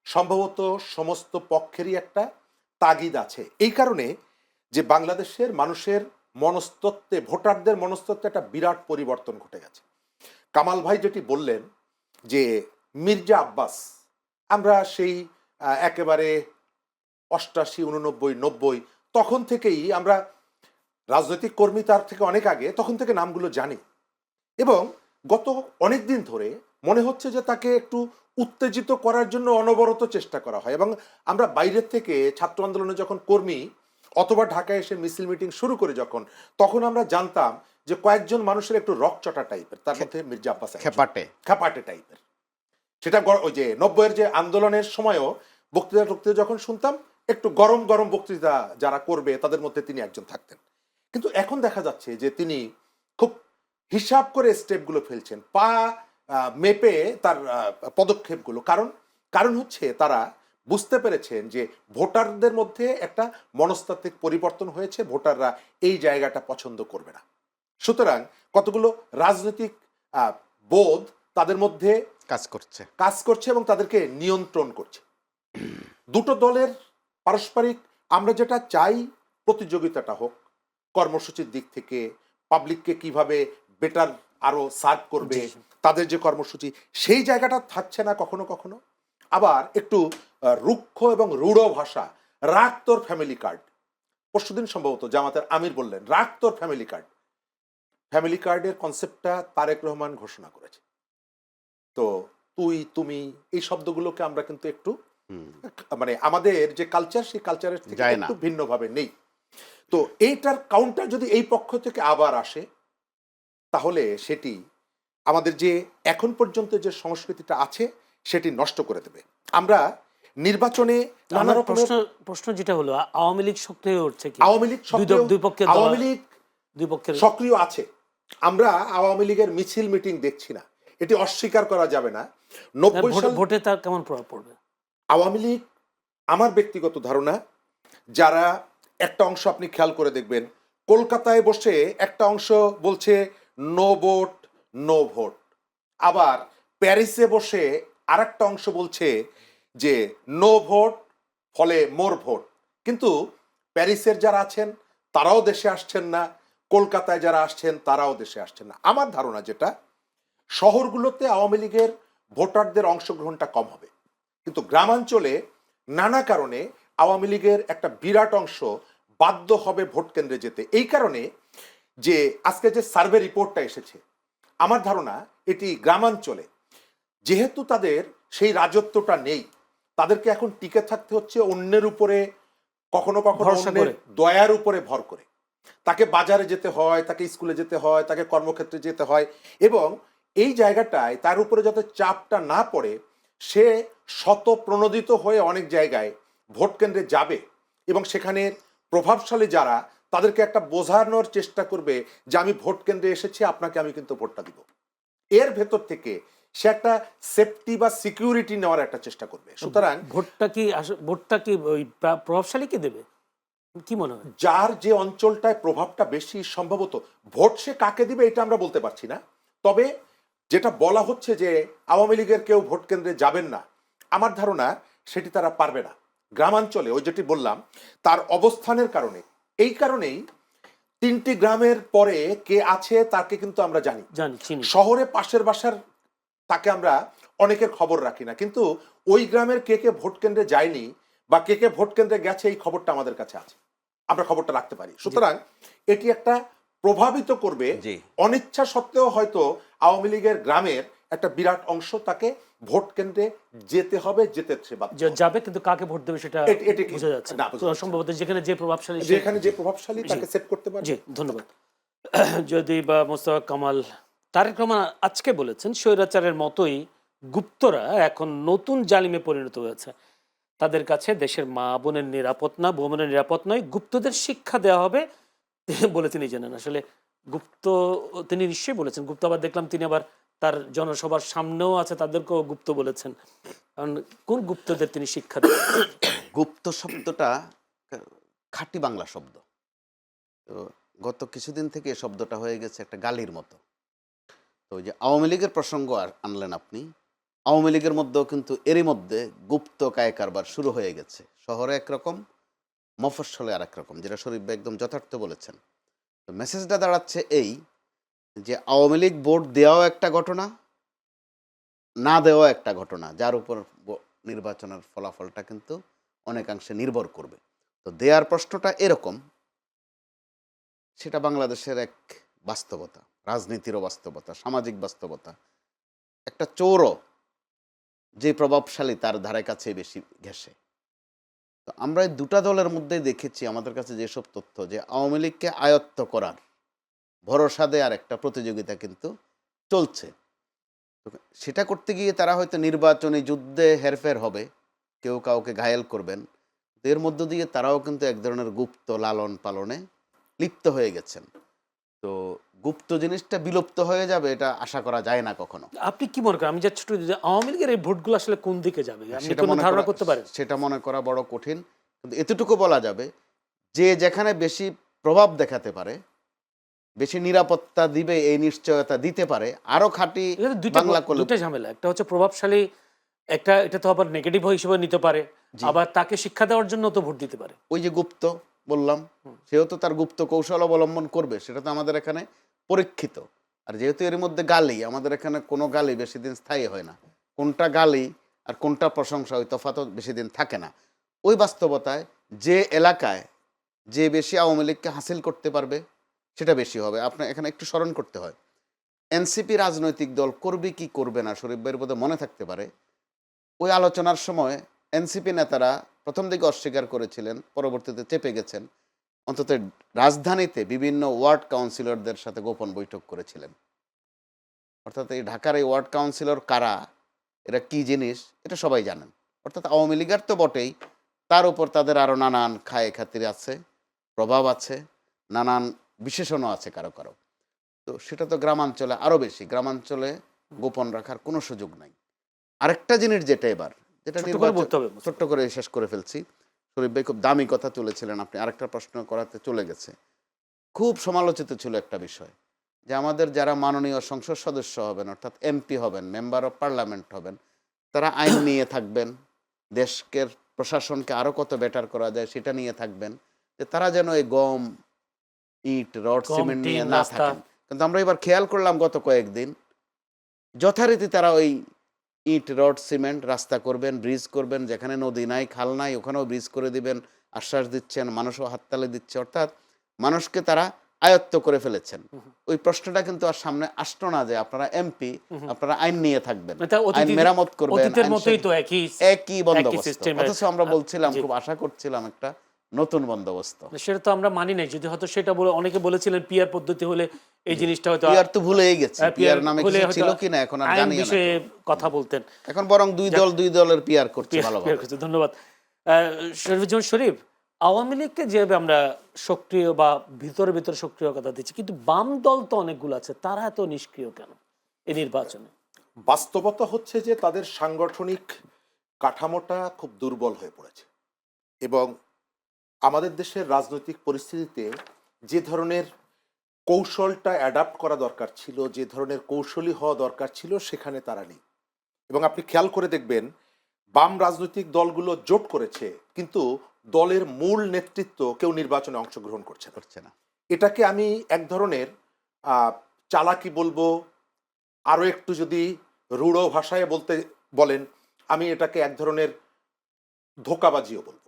সম্ভবত সমস্ত পক্ষেরই একটা তাগিদ আছে। এই কারণে যে বাংলাদেশের মানুষের মনস্তত্ত্বে, ভোটারদের মনস্তত্ত্বে একটা বিরাট পরিবর্তন ঘটে গেছে। কামাল ভাই যেটি বললেন যে মির্জা আব্বাস, আমরা সেই একেবারে 88, 89, 90 তখন থেকেই আমরা, রাজনৈতিক কর্মী তার থেকে অনেক আগে, তখন থেকে নামগুলো জানি এবং গত অনেক দিন ধরে মনে হচ্ছে যে তাকে একটু উত্তেজিত করার জন্য অনবরত চেষ্টা করা হয়। এবং আমরা বাইরের থেকে ছাত্র আন্দোলনে যখন কর্মী অথবা ঢাকায় এসে মিছিল মিটিং শুরু করে যখন, তখন আমরা জানতাম যে কয়েকজন মানুষের একটু রকচটা টাইপের, তার মধ্যে মির্জা আব্বাস খেপাটে খেপাটে টাইপের। সেটা ওই যে 90-এর যে আন্দোলনের সময়ও বক্তৃতা যখন শুনতাম, একটু গরম গরম বক্তৃতা যারা করবে তাদের মধ্যে তিনি একজন থাকতেন। কিন্তু এখন দেখা যাচ্ছে যে তিনি খুব হিসাব করে স্টেপগুলো ফেলছেন, পা মেপে তার পদক্ষেপগুলো। কারণ হচ্ছে তারা বুঝতে পেরেছেন যে ভোটারদের মধ্যে একটা মনস্তাত্ত্বিক পরিবর্তন হয়েছে, ভোটাররা এই জায়গাটা পছন্দ করবে না। সুতরাং কতগুলো রাজনৈতিক বোধ তাদের মধ্যে কাজ করছে এবং তাদেরকে নিয়ন্ত্রণ করছে। দুটো দলের পারস্পরিক, আমরা যেটা চাই প্রতিযোগিতাটা হোক, কর্মসূচির দিক থেকে পাবলিককে কিভাবে বেটার আরো সার্ভ করবে, তাদের যে কর্মসূচি, সেই জায়গাটা থাকছে না কখনো কখনো। আবার একটু রুক্ষ এবং রূঢ় ভাষা, রাখ তোর ফ্যামিলি কার্ড। পরশুদিন সম্ভবত জামাতের আমির বললেন রাখ তোর ফ্যামিলি কার্ড। ফ্যামিলি কার্ডের কনসেপ্টটা তারেক রহমান ঘোষণা করেছে। তো তুই, তুমি, এই শব্দগুলোকে আমরা কিন্তু একটু মানে আমাদের যে কালচার, সেই কালচারের থেকে একটু ভিন্নভাবে নেই। তো এইটার কাউন্টার যদি এই পক্ষ থেকে আবার আসে, তাহলে সেটি আমাদের যে এখন পর্যন্ত যে সংস্কৃতিটা আছে সেটি নষ্ট করে দেবে। আমরা নির্বাচনে নানা আমার রকমের প্রশ্ন প্রশ্ন যেটা হলো আওয়ামী লীগ সক্রিয় হয়ে উঠছে কি আওয়ামী লীগ সক্রিয়, দুই পক্ষের আওয়ামী লীগ দুই পক্ষের সক্রিয় আছে। আমরা আওয়ামী লীগের মিছিল মিটিং দেখছি না, এটি অস্বীকার করা যাবে না। 90 সাল ভোটে তার কেমন প্রভাব পড়বে? আওয়ামী লীগ, আমার ব্যক্তিগত ধারণা, যারা একটা অংশ আপনি খেয়াল করে দেখবেন, কলকাতায় বসে একটা অংশ বলছে নো ভোট নো ভোট, আবার প্যারিসে বসে আরেকটা অংশ বলছে যে নো ভোট ফলে মোর ভোট। কিন্তু প্যারিসের যারা আছেন তারাও দেশে আসছেন না, কলকাতায় যারা আসছেন তারাও দেশে আসছেন না। আমার ধারণা যেটা, শহরগুলোতে আওয়ামী লীগের ভোটারদের অংশগ্রহণটা কম হবে, কিন্তু গ্রামাঞ্চলে নানা কারণে আওয়ামী লীগের একটা বিরাট অংশ বাধ্য হবে ভোট কেন্দ্রে যেতে। এই কারণে যে আজকে যে সার্ভে রিপোর্টটা এসেছে, আমার ধারণা এটি গ্রামাঞ্চলে যেহেতু তাদের সেই রাজত্বটা নেই, তাদেরকে এখন টিকে থাকতে হচ্ছে অন্যের উপরে, কখনো কখনো ভরসা অন্যের করে। দয়ার উপরে ভর করে। তাকে বাজারে যেতে হয়, তাকে স্কুলে যেতে হয়, তাকে কর্মক্ষেত্রে যেতে হয়, এবং এই জায়গাটায় তার উপরে যাতে চাপটা না পড়ে, সে শতপ্রণোদিত হয়ে অনেক জায়গায় ভোট কেন্দ্রে যাবে এবং সেখানের প্রভাবশালী যারা তাদেরকে একটা বোঝানোর চেষ্টা করবে যে আমি ভোট কেন্দ্রে এসেছি, আপনাকে আমি কিন্তু ভোটটা দিব। এর ভেতর থেকে সে একটা সেফটি বা সিকিউরিটি নেওয়ার একটা চেষ্টা করবে। সুতরাং ভোটটা কি ওই প্রভাবশালী কে দেবে কি মনে হয়? যার যে অঞ্চলটায় প্রভাবটা বেশি, সম্ভবত ভোট সে কাকে দিবে এটা আমরা বলতে পারছি না, তবে যেটা বলা হচ্ছে যে আওয়ামী লীগের কেউ ভোট কেন্দ্রে যাবেন না, আমার ধারণা সেটি তারা পারবে না। গ্রামাঞ্চলে ওই যেটি বললাম তার অবস্থানের কারণে, এই কারণেই 3টি গ্রামের পরে কে আছে তাকে কিন্তু আমরা জানি। চিনি। শহরে পাশের বাসার তাকে আমরা অনেকের খবর রাখি না, কিন্তু ওই গ্রামের কে কে ভোট কেন্দ্রে যায়নি বা কে কে ভোট কেন্দ্রে গেছে এই খবরটা আমাদের কাছে আছে, আমরা খবরটা রাখতে পারি। সুতরাং এটি একটা প্রভাবিত করবে, জি। অনিচ্ছা সত্ত্বেও হয়তো আওয়ামী লীগের গ্রামের একটা বিরাট অংশ তাকে ভোট কেন্দ্রে যেতে হবে, যেতে যাবে, কিন্তু কাকে ভোট দেবে সেটা এটি বোঝা যাচ্ছে না, না। বোঝা যাচ্ছে সম্ভবত যেখানে যে প্রভাবশালী যেখানে যে প্রভাবশালী তাকে সেট করতে পারে। জি, ধন্যবাদ। যদি বা মোস্তফা কামাল, তারেক রহমান আজকে বলেছেন স্বৈরাচারের মতোই গুপ্তরা এখন নতুন জালিমে পরিণত হয়েছে, তাদের কাছে দেশের মা বোনের নিরাপদ না, বোনের নিরাপদ নয়, গুপ্তদের শিক্ষা দেওয়া হবে বলে তিনি জানেন। আসলে গুপ্ত তিনি নিশ্চয়ই বলেছেন, গুপ্ত আবার দেখলাম তিনি আবার তার জনসভার সামনেও আছে তাদেরকেও গুপ্ত বলেছেন। কারণ কোন গুপ্তদের তিনি শিক্ষা দেন? গুপ্ত শব্দটা খাঁটি বাংলা শব্দ। তো গত কিছুদিন থেকে এই শব্দটা হয়ে গেছে একটা গালির মতো। তো ওই যে আওয়ামী লীগের প্রসঙ্গ আনলেন আপনি, আওয়ামী লীগের মধ্যেও কিন্তু এরই মধ্যে গুপ্ত কায় কারবার শুরু হয়ে গেছে। শহরে একরকম, মফস্বলে আর একরকম, যেটা শরীফ ভাই একদম যথার্থ বলেছেন। তো মেসেজটা দাঁড়াচ্ছে এই যে আওয়ামী লীগ ভোট দেওয়াও একটা ঘটনা, না দেওয়া একটা ঘটনা, যার উপর নির্বাচনের ফলাফলটা কিন্তু অনেকাংশে নির্ভর করবে। তো দেয়ার প্রশ্নটা এরকম, সেটা বাংলাদেশের এক বাস্তবতা, রাজনীতিরও বাস্তবতা, সামাজিক বাস্তবতা। একটা চোরও যে প্রভাবশালী তার ধারে কাছে বেশি ঘেঁষে। তো আমরা এই দুটা দলের মধ্যেই দেখেছি আমাদের কাছে যেসব তথ্য, যে আওয়ামী লীগকে আয়ত্ত করার ভরসা দেওয়ার একটা প্রতিযোগিতা কিন্তু চলছে। তো সেটা করতে গিয়ে তারা হয়তো নির্বাচনী যুদ্ধে হেরফের হবে, কেউ কাউকে ঘায়েল করবেন, এর মধ্য দিয়ে তারাও কিন্তু এক ধরনের গুপ্ত লালন পালনে লিপ্ত হয়ে গেছেন। তো গুপ্ত জিনিসটা বিলুপ্ত হয়ে যাবে এটা আশা করা যায় না কখনো। আপনি কি মনে করেন, আমি যা ছোট যে আওয়ামী লীগের এই ভোটগুলো আসলে কোন দিকে যাবে, আপনি কোনো ধারণা করতে পারেন? সেটা মনে করা বড় কঠিন, কিন্তু এতটুকু বলা যাবে যে যেখানে বেশি প্রভাব দেখাতে পারে, বেশি নিরাপত্তা দিবে, এই নিশ্চয়তা দিতে পারে, আরো খাঁটি বাংলা করলে। দুটো ঝামেলা, একটা হচ্ছে প্রভাবশালী, একটা এটা তো আবার নেগেটিভ হিসেবে নিতে পারে, আবার তাকে শিক্ষা দেওয়ার জন্য তো ভোট দিতে পারে। ওই যে গুপ্ত বললাম, সেও তো তার গুপ্ত কৌশল অবলম্বন করবে, সেটা তো আমাদের এখানে পরীক্ষিত। আর যেহেতু এর মধ্যে গালি, আমাদের এখানে কোনো গালি বেশি দিন স্থায়ী হয় না, কোনটা গালি আর কোনটা প্রশংসা ওই তফাৎ বেশি দিন থাকে না। ওই বাস্তবতায় যে এলাকায় যে বেশি আওয়ামী লীগকে হাসিল করতে পারবে সেটা বেশি হবে। আপনার এখানে একটু স্মরণ করতে হয়, এনসিপি রাজনৈতিক দল করবে কি করবে না, শরীফ ভাইয়ের বোধহয় মনে থাকতে পারে, ওই আলোচনার সময় এনসিপি নেতারা প্রথম দিকে অস্বীকার করেছিলেন, পরবর্তীতে চেপে গেছেন। অন্তত রাজধানীতে বিভিন্ন ওয়ার্ড কাউন্সিলরদের সাথে গোপন বৈঠক করেছিলেন। অর্থাৎ এই ঢাকার এই ওয়ার্ড কাউন্সিলর কারা, এরা কি জিনিস, এটা সবাই জানেন। অর্থাৎ আওয়ামী লীগের তো বটেই, তার উপর তাদের আরও নানান খায়ে খাতির আছে, প্রভাব আছে, নানান বিশেষণও আছে কারো কারো। তো সেটা তো গ্রামাঞ্চলে আরও বেশি, গ্রামাঞ্চলে গোপন রাখার কোনো সুযোগ নাই। আরেকটা জিনিস যেটা এবার, যেটা ছোট্ট করে বলতে হবে ছোট্ট করে শেষ করে ফেলছি, শরীফ ভাই খুব দামি কথা তুলেছিলেন, আপনি আরেকটা প্রশ্ন করাতে চলে গেছে। খুব সমালোচিত ছিল একটা বিষয়, যে আমাদের যারা মাননীয় সংসদ সদস্য হবেন, অর্থাৎ এমপি হবেন, মেম্বার অফ পার্লামেন্ট হবেন, তারা আইন নিয়ে থাকবেন, দেশকে প্রশাসনকে আরও কত বেটার করা যায় সেটা নিয়ে থাকবেন, যে তারা যেন এই গম, ইট, রড, গম, সিমেন্ট নিয়ে টিন, না রাস্তা। থাকেন। কিন্তু আমরা এবার খেয়াল করলাম গত কয়েকদিন যথারীতি তারা ওই ইট, রড, সিমেন্ট রাস্তা করবেন, ব্রিজ করবেন, যেখানে নদী নাই, খাল নাই, ওখানেও ব্রিজ করে দিবেন আশ্বাস দিচ্ছেন, মানুষও হাততালি দিচ্ছে, অর্থাৎ মানুষকে তারা আয়ত্ত করে ফেলেছেন। ওই প্রশ্নটা কিন্তু আর সামনে আসতো না যে আপনারা এমপি, আপনারা আইন নিয়ে থাকবেন, এটা আইন মেরামত করবেন, অতীতের আইন মতোই তো একই বন্দোবস্ত। সিস্টেম। অথচ আমরা বলছিলাম, জি। খুব আশা করছিলাম একটা নতুন বন্দোবস্ত। সেটা তো আমরা মানি নাই। যদি হয়তো সেটা বলে, অনেকে বলেছিলেন পিআর পদ্ধতি হলে এই জিনিসটা হয়তো পিআর তো ভুলেই গেছে, পিআর নামে হলে কিছু হয়তো ছিল কিনা এখন আর আইন জানি না। বিষয়ে কথা বলতেন। এখন বরং দুই দলের পিআর করছে পিআর ভালোভাবে। করছে। ধন্যবাদ শরীফুজ্জামান শরীফ। আওয়ামী লীগকে যেভাবে আমরা সক্রিয় বা ভিতরে ভিতরে সক্রিয়তা দিচ্ছি, কিন্তু বাম দল তো অনেকগুলো আছে, তারা এত নিষ্ক্রিয় কেন এই নির্বাচনে? বাস্তবতা হচ্ছে যে তাদের সাংগঠনিক কাঠামোটা খুব দুর্বল হয়ে পড়েছে, এবং আমাদের দেশের রাজনৈতিক পরিস্থিতিতে যে ধরনের কৌশলটা অ্যাডাপ্ট করা দরকার ছিল, যে ধরনের কৌশলী হওয়া দরকার ছিল, সেখানে তারা নেই। এবং আপনি খেয়াল করে দেখবেন, বাম রাজনৈতিক দলগুলো জোট করেছে, কিন্তু দলের মূল নেতৃত্ব কেউ নির্বাচনে অংশগ্রহণ করছে না। এটাকে আমি এক ধরনের চালাকি বলবো, আরও একটু যদি রূঢ় ভাষায় বলেন, আমি এটাকে এক ধরনের ধোঁকাবাজিও বলবো।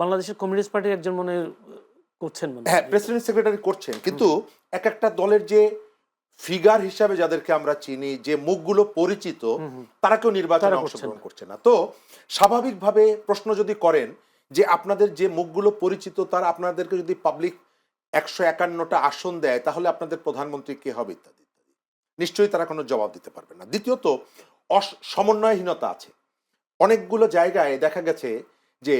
বাংলাদেশের কমিউনিস্ট পার্টির একজন মনে করছেন, হ্যাঁ, প্রেসিডেন্ট সেক্রেটারি করছেন, কিন্তু এক একটা দলের যে ফিগার হিসাবে যাদেরকে আমরা চিনি, যে মুখগুলো পরিচিত, তারা কেউ নির্বাচনে অংশগ্রহণ করছে না। তো স্বাভাবিকভাবে প্রশ্ন যদি করেন যে আপনাদের যে মুখগুলো পরিচিত, তারা আপনাদেরকে যদি পাবলিক 151টা আসন দেয়, তাহলে আপনাদের প্রধানমন্ত্রী কে হবে ইত্যাদি ইত্যাদি, নিশ্চয়ই তারা কোনো জবাব দিতে পারবে না। দ্বিতীয়ত, সমন্বয়হীনতা আছে। অনেকগুলো জায়গায় দেখা গেছে যে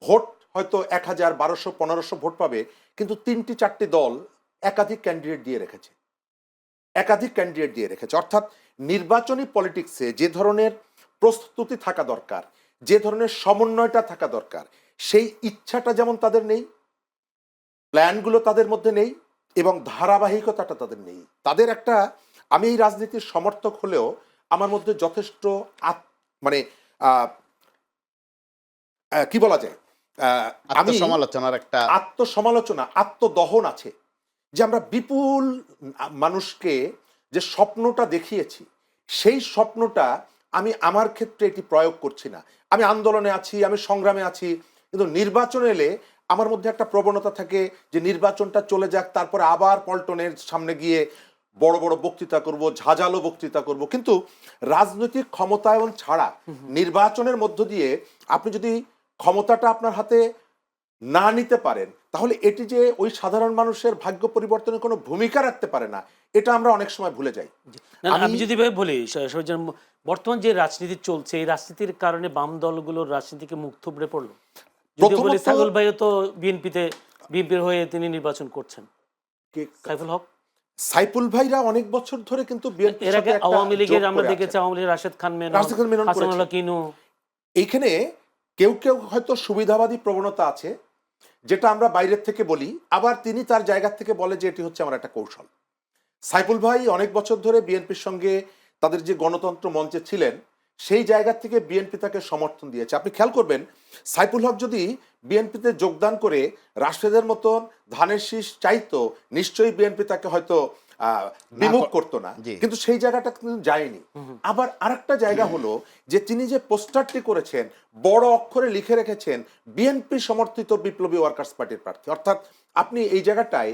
ভোট হয়তো 1000, 1200, 1500 ভোট পাবে, কিন্তু 3-4টি দল একাধিক ক্যান্ডিডেট দিয়ে রেখেছে। অর্থাৎ নির্বাচনী পলিটিক্সে যে ধরনের প্রস্তুতি থাকা দরকার, যে ধরনের সমন্বয়টা থাকা দরকার, সেই ইচ্ছাটা যেমন তাদের নেই, প্ল্যানগুলো তাদের মধ্যে নেই, এবং ধারাবাহিকতাটা তাদের নেই। তাদের একটা, আমি এই রাজনীতির সমর্থক হলেও আমার মধ্যে যথেষ্ট কি বলা যায়, আত্মসমালোচনা, আত্মদহন আছে, যে আমরা বিপুল মানুষকে যে স্বপ্নটা দেখিয়েছি, সেই স্বপ্নটা আমি আমার ক্ষেত্রে এটি প্রয়োগ করছি না। আমি আন্দোলনে আছি, আমি সংগ্রামে আছি, কিন্তু নির্বাচন এলে আমার মধ্যে একটা প্রবণতা থাকে যে নির্বাচনটা চলে যাক, তারপরে আবার পল্টনের সামনে গিয়ে বড় বড় বক্তৃতা করব, ঝাঁঝালো বক্তৃতা করব। কিন্তু রাজনৈতিক ক্ষমতায়ন ছাড়া নির্বাচনের মধ্য দিয়ে আপনি যদি ক্ষমতাটা আপনার হাতে না নিতে পারেন, তাহলে এটি যে ওই সাধারণ মানুষের ভাগ্য পরিবর্তনে কোনো ভূমিকা রাখতে পারে না, এটা আমরা অনেক সময় ভুলে যাই। আমি যদি বলি, বর্তমান যে রাজনীতি চলছে, এই রাজনীতির কারণে বাম দলগুলোর রাজনীতিকে মুখ থুবড়ে পড়লো। সাইফুল ভাইও তো বিএনপির হয়ে তিনি নির্বাচন করছেন। সাইফুল ভাইরা অনেক বছর ধরে কিন্তু এর আগে আওয়ামী লীগের আমরা দেখেছি, আওয়ামী লীগের রাশেদ খান মেনন, এইখানে কেউ কেউ হয়তো সুবিধাবাদী প্রবণতা আছে, যেটা আমরা বাইরের থেকে বলি, আবার তিনি তার জায়গা থেকে বলে যে এটি হচ্ছে আমার একটা কৌশল। সাইফুল ভাই অনেক বছর ধরে বিএনপির সঙ্গে তাদের যে গণতন্ত্র মঞ্চে ছিলেন, সেই জায়গা থেকে বিএনপি তাকে সমর্থন দিয়েছে। আপনি খেয়াল করবেন, সাইফুল হক যদি বিএনপিতে যোগদান করে রাশেদের মতন ধানের শীষ চাইতো, নিশ্চয়ই বিএনপি তাকে হয়তো বিমুখ করতো না, কিন্তু সেই জায়গাটা কিন্তু যায়নি। আবার আরেকটা জায়গা হলো যে তিনি যে পোস্টারটি করেছেন, বড় অক্ষরে লিখে রেখেছেন বিএনপি সমর্থিত বিপ্লবী ওয়ার্কার্স পার্টির প্রার্থী। অর্থাৎ আপনি এই জায়গাটায়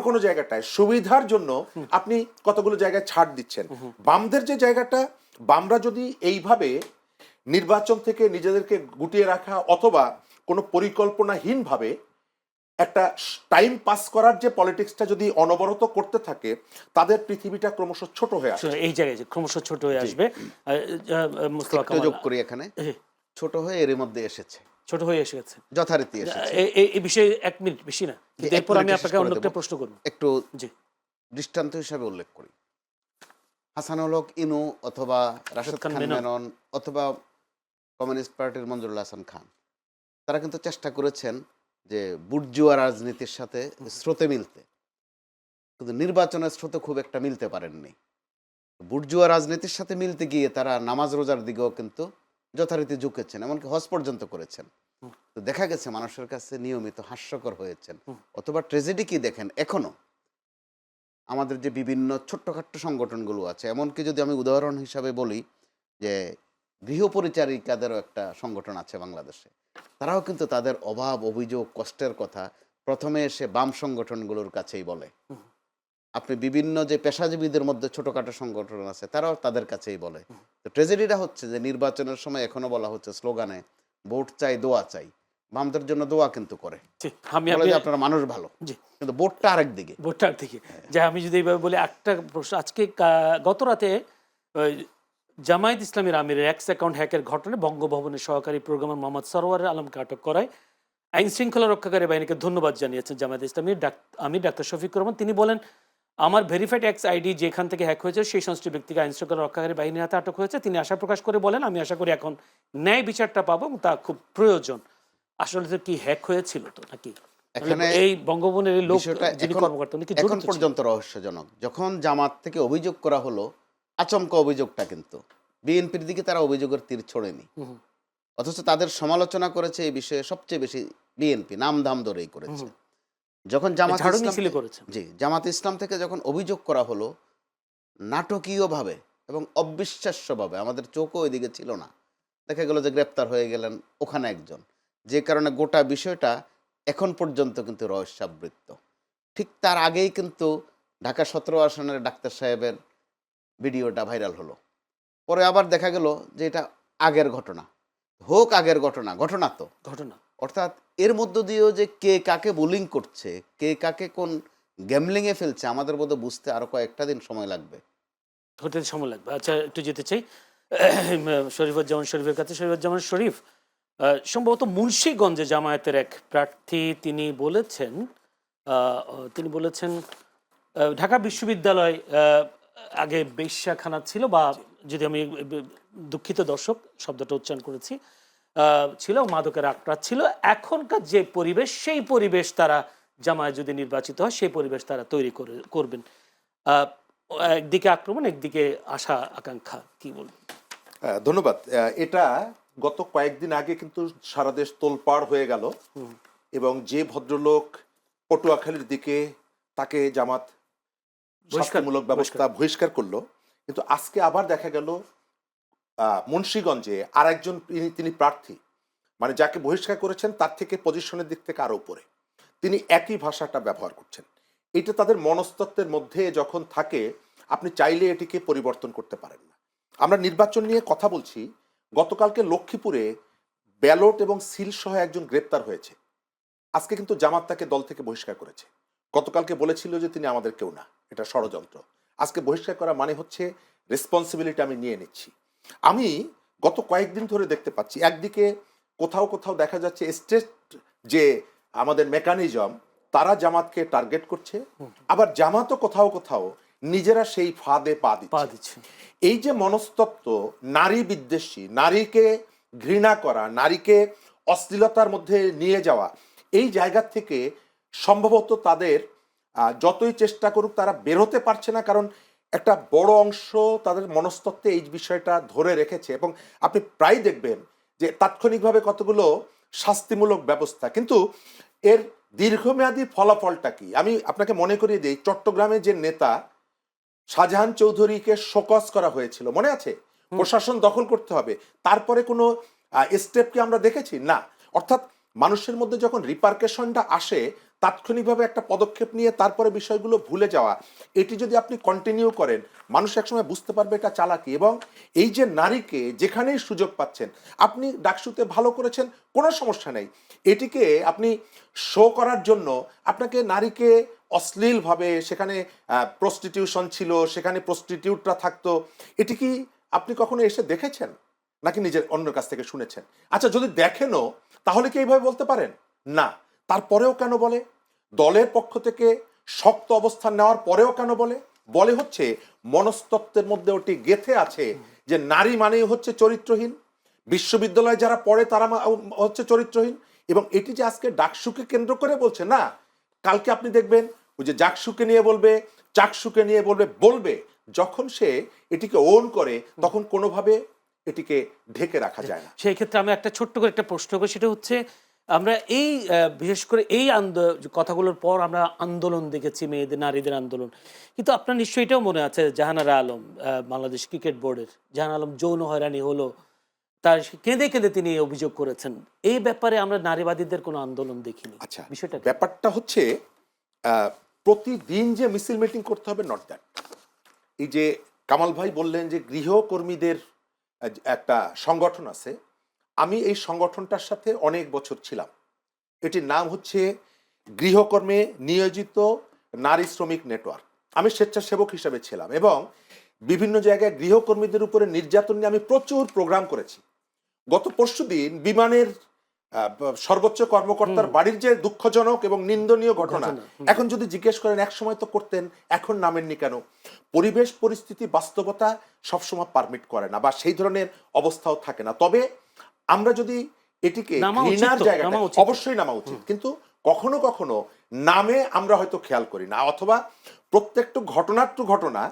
কোনো জায়গাটায় সুবিধার জন্য আপনি কতগুলো জায়গায় ছাড় দিচ্ছেন। বামদের যে জায়গাটা, বামরা যদি এইভাবে নির্বাচন থেকে নিজেদেরকে গুটিয়ে রাখা অথবা কোনো পরিকল্পনাহীনভাবে একটা টাইম পাস করার যে পলিটিক্সটা যদি অনবরত করতে থাকে, তাদের পৃথিবীটা ক্রমশ ছোট হয়ে আসে। এই জায়গায় যে ক্রমশ ছোট হয়ে আসবে। মুস্তফা একটু কামাল, যোগ করি এখানে, ছোট হয়ে এর মধ্যে এসেছে, ছোট হয়ে এসে গেছে যথারীতি এসেছে। এই বিষয়ে 1 মিনিট বেশি না, কিন্তু এক এরপর আমি মিনিটে শেষ আপনাকে করে অন্য দেব। একটা প্রশ্ন করব। একটু জি, দৃষ্টান্ত হিসাবে উল্লেখ করি, হাসানুল হক ইনু অথবা রাশেদ খান মেনন অথবা কমিউনিস্ট পার্টির মঞ্জুরুল হাসান খান, তারা কিন্তু চেষ্টা করেছেন যে বুর্জুয়া রাজনীতির সাথে স্রোতে মিলতে, কিন্তু নির্বাচনের স্রোতে খুব একটা মিলতে পারেননি। বুর্জুয়া রাজনীতির সাথে মিলতে গিয়ে তারা নামাজ রোজার দিকেও কিন্তু যথারীতি ঝুঁকেছেন, এমনকি হজ পর্যন্ত করেছেন। তো দেখা গেছে মানুষের কাছে নিয়মিত হাস্যকর হয়েছেন। অথবা ট্রেজেডি কি দেখেন, এখনো আমাদের যে বিভিন্ন ছোট্টখাট্ট সংগঠনগুলো আছে, এমনকি যদি আমি উদাহরণ হিসাবে বলি যে গৃহপরিচারিকাদেরও একটা সংগঠন আছে বাংলাদেশে, তারাও কিন্তু তাদের অভাব অভিযোগ কষ্টের কথা প্রথমে এসে বাম সংগঠনগুলোর কাছেই বলে। আপনি বিভিন্ন যে পেশাজীবীদের মধ্যে ছোটখাটো সংগঠন আছে, তারাও তাদের কাছেই বলে। তো ট্রেজেডিটা হচ্ছে যে নির্বাচনের সময় এখনো বলা হচ্ছে স্লোগানে ভোট চাই দোয়া চাই, বামদের জন্য দোয়া কিন্তু করে, বলে যে আপনারা মানুষ ভালো, কিন্তু ভোটটা আরেক দিকে, ভোটটার দিকে। যে আমি যদি এইভাবে বলি, একটা প্রশ্ন, আজকে গত রাতে জামায়াত ইসলামীর আমিরের এক্স অ্যাকাউন্ট হ্যাকের ঘটনায় বঙ্গভবনের সহকারী প্রোগ্রামার মোহাম্মদ সরওয়ার আলমকে আটক করায় আইন শৃঙ্খলা রক্ষাকারী বাহিনীকে ধন্যবাদ জানিয়েছেন জামায়াত ইসলামীর আমির ডাক্তার শফিকুর রহমান। তিনি বলেন, আমার ভেরিফাইড এক্স আইডি যেখান থেকে হ্যাক হয়েছে সেই সংশ্লিষ্ট ব্যক্তিকে আইন শৃঙ্খলা রক্ষাকারী বাহিনীর হাতে আটক হয়েছে। তিনি আশা প্রকাশ করে বলেন, আমি আশা করি এখন ন্যায় বিচারটা পাবো এবং তা খুব প্রয়োজন। আসলে তো কি হ্যাক হয়েছিল তো নাকি এখানে এই বঙ্গভবনের এই লোক বিষয়টা যিনি কর্মকর্তা উনি কি এখন জড়িত ছিলেন? পর্যন্ত রহস্যজনক। যখন জামাত থেকে অভিযোগ করা হলো, আচমকা অভিযোগটা কিন্তু বিএনপির দিকে তারা অভিযোগের তীর ছোড়েনি, অথচ তাদের সমালোচনা করেছে এই বিষয়ে সবচেয়ে বেশি বিএনপি, নাম দাম ধরেই করেছে। যখন জামাত ঝাড়ু ইসলাম মিছিলে করেছেন। জি, জামাত ইসলাম থেকে যখন অভিযোগ করা হলো, নাটকীয়ভাবে এবং অবিশ্বাস্যভাবে, আমাদের চোখও ওইদিকে ছিল না, দেখা গেল যে গ্রেপ্তার হয়ে গেলেন ওখানে একজন, যে কারণে গোটা বিষয়টা এখন পর্যন্ত কিন্তু রহস্যাবৃত্ত। ঠিক তার আগেই কিন্তু ঢাকা 17 আসনের ডাক্তার সাহেবের ভিডিওটা ভাইরাল হলো, পরে আবার দেখা গেল যে এটা আগের ঘটনা। হোক আগের ঘটনা, ঘটনা তো ঘটনা, অর্থাৎ এর মধ্য দিয়েও যে কে কাকে বোলিং করছে, কে কাকে কোন গ্যামলিংয়ে ফেলছে, আমাদের বোধ বুঝতে আরো কয়েকটা দিন সময় লাগবে। হতে সময় লাগবে। আচ্ছা, একটু যেতে চাই শরীফুজ্জামান শরীফের কাছে। শরীফুজ্জামান শরীফ, সম্ভবত মুন্সিগঞ্জে জামায়াতের এক প্রার্থী, তিনি বলেছেন ঢাকা বিশ্ববিদ্যালয় আগে বেশ্যাখানা ছিল, বা যদি আমি দুঃখিত দর্শক শব্দটা উচ্চারণ করেছি, ছিল, মাদকের আখড়া ছিল। এখনকার যে পরিবেশ, সেই পরিবেশ তারা জামায়াত যদি নির্বাচিত হয় সেই পরিবেশ তারা তৈরি করবেন। একদিকে আক্রমণ, একদিকে আশা আকাঙ্ক্ষা, কি বলবেন? ধন্যবাদ। এটা গত কয়েকদিন আগে কিন্তু সারা দেশ তোলপাড় হয়ে গেল, এবং যে ভদ্রলোক পটুয়াখালীর দিকে, তাকে জামাত শাস্তিমূলক ব্যবস্থা বহিষ্কার করলো, কিন্তু আজকে আবার দেখা গেল মুন্সিগঞ্জে আর একজন, তিনি প্রার্থী, মানে যাকে বহিষ্কার করেছেন তার থেকে পজিশনের দিক থেকে আরো উপরে, তিনি একই ভাষাটা ব্যবহার করছেন। এটা তাদের মনস্তত্ত্বের মধ্যে যখন থাকে, আপনি চাইলে এটিকে পরিবর্তন করতে পারেন না। আমরা নির্বাচন নিয়ে কথা বলছি, গতকালকে লক্ষ্মীপুরে ব্যালট এবং সিল সহ একজন গ্রেপ্তার হয়েছে। আজকে কিন্তু জামাত তাকে দল থেকে বহিষ্কার করেছে। গতকালকে বলেছিল যে তিনি আমাদের কেউ না, এটা ষড়যন্ত্র। আজকে বহিষ্কার করা মানে হচ্ছে রেসপন্সিবিলিটি আমি নিয়ে নিচ্ছি। আমি গত কয়েকদিন ধরে দেখতে পাচ্ছি, একদিকে কোথাও কোথাও দেখা যাচ্ছে স্টেট যে আমাদের মেকানিজম, তারা জামাতকে টার্গেট করছে, আবার জামাতও কোথাও কোথাও নিজেরা সেই ফাঁদে পা দিচ্ছে। এই যে মনস্তত্ত্ব, নারী বিদ্বেষী, নারীকে ঘৃণা করা, নারীকে অশ্লীলতার মধ্যে নিয়ে যাওয়া, এই জায়গা থেকে সম্ভবত তাদের যতই চেষ্টা করুক তারা বের হতে পারছে না, কারণ একটা বড় অংশ তাদের মনস্তত্ত্বে এই বিষয়টা ধরে রেখেছে। এবং আপনি প্রায় দেখবেন যে তাৎক্ষণিকভাবে কতগুলো শাস্তিমূলক ব্যবস্থা, কিন্তু এর দীর্ঘমেয়াদী ফলাফলটা কি? আমি আপনাকে মনে করিয়ে দিই, চট্টগ্রামে যে নেতা শাহজাহান চৌধুরীকে শোকজ করা হয়েছিল, মনে আছে? প্রশাসন দখল করতে হবে, তারপরে কোনো স্টেপ কি আমরা দেখেছি? না। অর্থাৎ মানুষের মধ্যে যখন রিপারকেশনটা আসে, তাৎক্ষণিকভাবে একটা পদক্ষেপ নিয়ে তারপরে বিষয়গুলো ভুলে যাওয়া, এটি যদি আপনি কন্টিনিউ করেন, মানুষ একসময় বুঝতে পারবে এটা চালাকি। এবং এই যে নারীকে যেখানেই সুযোগ পাচ্ছেন, আপনি ডাকসুতে ভালো করেছেন, কোনো সমস্যা নেই, এটিকে আপনি শো করার জন্য আপনাকে নারীকে অশ্লীলভাবে, সেখানে প্রস্টিটিউশন ছিল, সেখানে প্রস্টিটিউটরা থাকতো, এটি কি আপনি কখনো এসে দেখেছেন নাকি নিজের অন্যের কাছ থেকে শুনেছেন? আচ্ছা, যদি দেখেনও তাহলে কি এইভাবে বলতে পারেন? না। তারপরেও কেন বলে? দলের পক্ষ থেকে শক্ত অবস্থান নেওয়ার পরেও কেন বলে? বলে হচ্ছে মনস্তত্ত্বের মধ্যে ওটি গেঁথে আছে যে নারী মানেই হচ্ছে চরিত্রহীন, বিশ্ববিদ্যালয়ে যারা পড়ে তারা হচ্ছে চরিত্রহীন। এবং এটি যে আজকে ডাকসুকে কেন্দ্র করে বলছে না, কালকে আপনি দেখবেন ওই যে জাকসুকে নিয়ে বলবে, চাকসুকে নিয়ে বলবে, বলবে যখন সে এটিকে ওন করে তখন কোনোভাবে এটিকে ঢেকে রাখা যায় না। সেই ক্ষেত্রে আমি একটা ছোট্ট করে একটা প্রশ্ন করি, সেটা হচ্ছে আমরা এই বিশেষ করে এই কথাগুলোর পর আমরা আন্দোলন দেখেছি, মেয়েদের নারীদের আন্দোলন, কিন্তু আপনার নিশ্চয়ই এটাও মনে আছে জাহানারা আলম, বাংলাদেশ ক্রিকেট বোর্ডের জাহান আলম, যৌন হয়রানি হলো, তার কেঁদে কেঁদে তিনি এই অভিযোগ করেছেন। এই ব্যাপারে আমরা নারীবাদীদের কোনো আন্দোলন দেখিনি। আচ্ছা, বিষয়টা কি? ব্যাপারটা হচ্ছে প্রতিদিন যে মিছিল মিটিং করতে হবে, নট দ্যাট। এই যে কামাল ভাই বললেন যে গৃহকর্মীদের একটা সংগঠন আছে, আমি এই সংগঠনটার সাথে অনেক বছর ছিলাম। এটির নাম হচ্ছে গৃহকর্মে নিয়োজিত নারী শ্রমিক নেটওয়ার্ক। আমি স্বেচ্ছাসেবক হিসেবে ছিলাম এবং বিভিন্ন জায়গায় গৃহকর্মীদের উপরে নির্যাতন নিয়ে আমি প্রচুর প্রোগ্রাম করেছি। গত পরশুদিন বিমানের সর্বোচ্চ কর্মকর্তার বাড়ির যে দুঃখজনক এবং নিন্দনীয় ঘটনা, এখন যদি জিজ্ঞেস করেন এক সময় তো করতেন, এখন নামেননি কেন? পরিবেশ পরিস্থিতি বাস্তবতা সবসময় পারমিট করে না, বা সেই ধরনের অবস্থাও থাকে না। তবে আমরা যদি এটিকে ঘৃণার জায়গাটা, অবশ্যই নামা উচিত, কিন্তু কখনো কখনো নামে আমরা হয়তো খেয়াল করি না, অথবা প্রত্যেকটা ঘটনা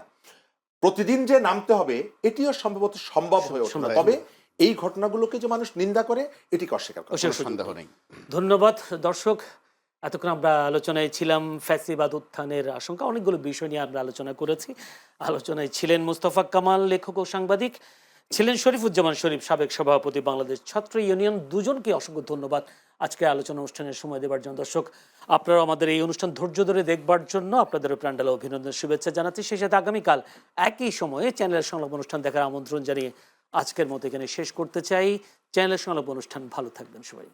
প্রতিদিন যে নামতে হবে এটিও সম্ভবত সম্ভব হয়ে ওঠে না। তবে এই ঘটনাগুলোকে যে মানুষ নিন্দা করে এটিকে অস্বীকার করে সন্দেহ নেই। ধন্যবাদ দর্শক, এতক্ষণ আমরা আলোচনায় ছিলাম ফ্যাসিবাদ উত্থানের আশঙ্কা, অনেকগুলো বিষয় নিয়ে আমরা আলোচনা করেছি। আলোচনায় ছিলেন মোস্তফা কামাল, লেখক ও সাংবাদিক, ছিলেন শরীফুজ্জামান শরীফ, সাবেক সভাপতি বাংলাদেশ ছাত্র ইউনিয়ন। দুজনকে অসংখ্য ধন্যবাদ আজকে আলোচনা অনুষ্ঠানের সময় দেওয়ার জন্য। দর্শক, আপনারা আমাদের এই অনুষ্ঠান ধৈর্য ধরে দেখবার জন্য আপনাদের প্রাণঢালা অভিনন্দন, শুভেচ্ছা জানাচ্ছি। সেই সাথে আগামীকাল একই সময়ে চ্যানেলের সংলাপ অনুষ্ঠান দেখার আমন্ত্রণ জানিয়ে আজকের মতো এখানে শেষ করতে চাই। চ্যানেলের সংলাপ অনুষ্ঠান, ভালো থাকবেন সবাই।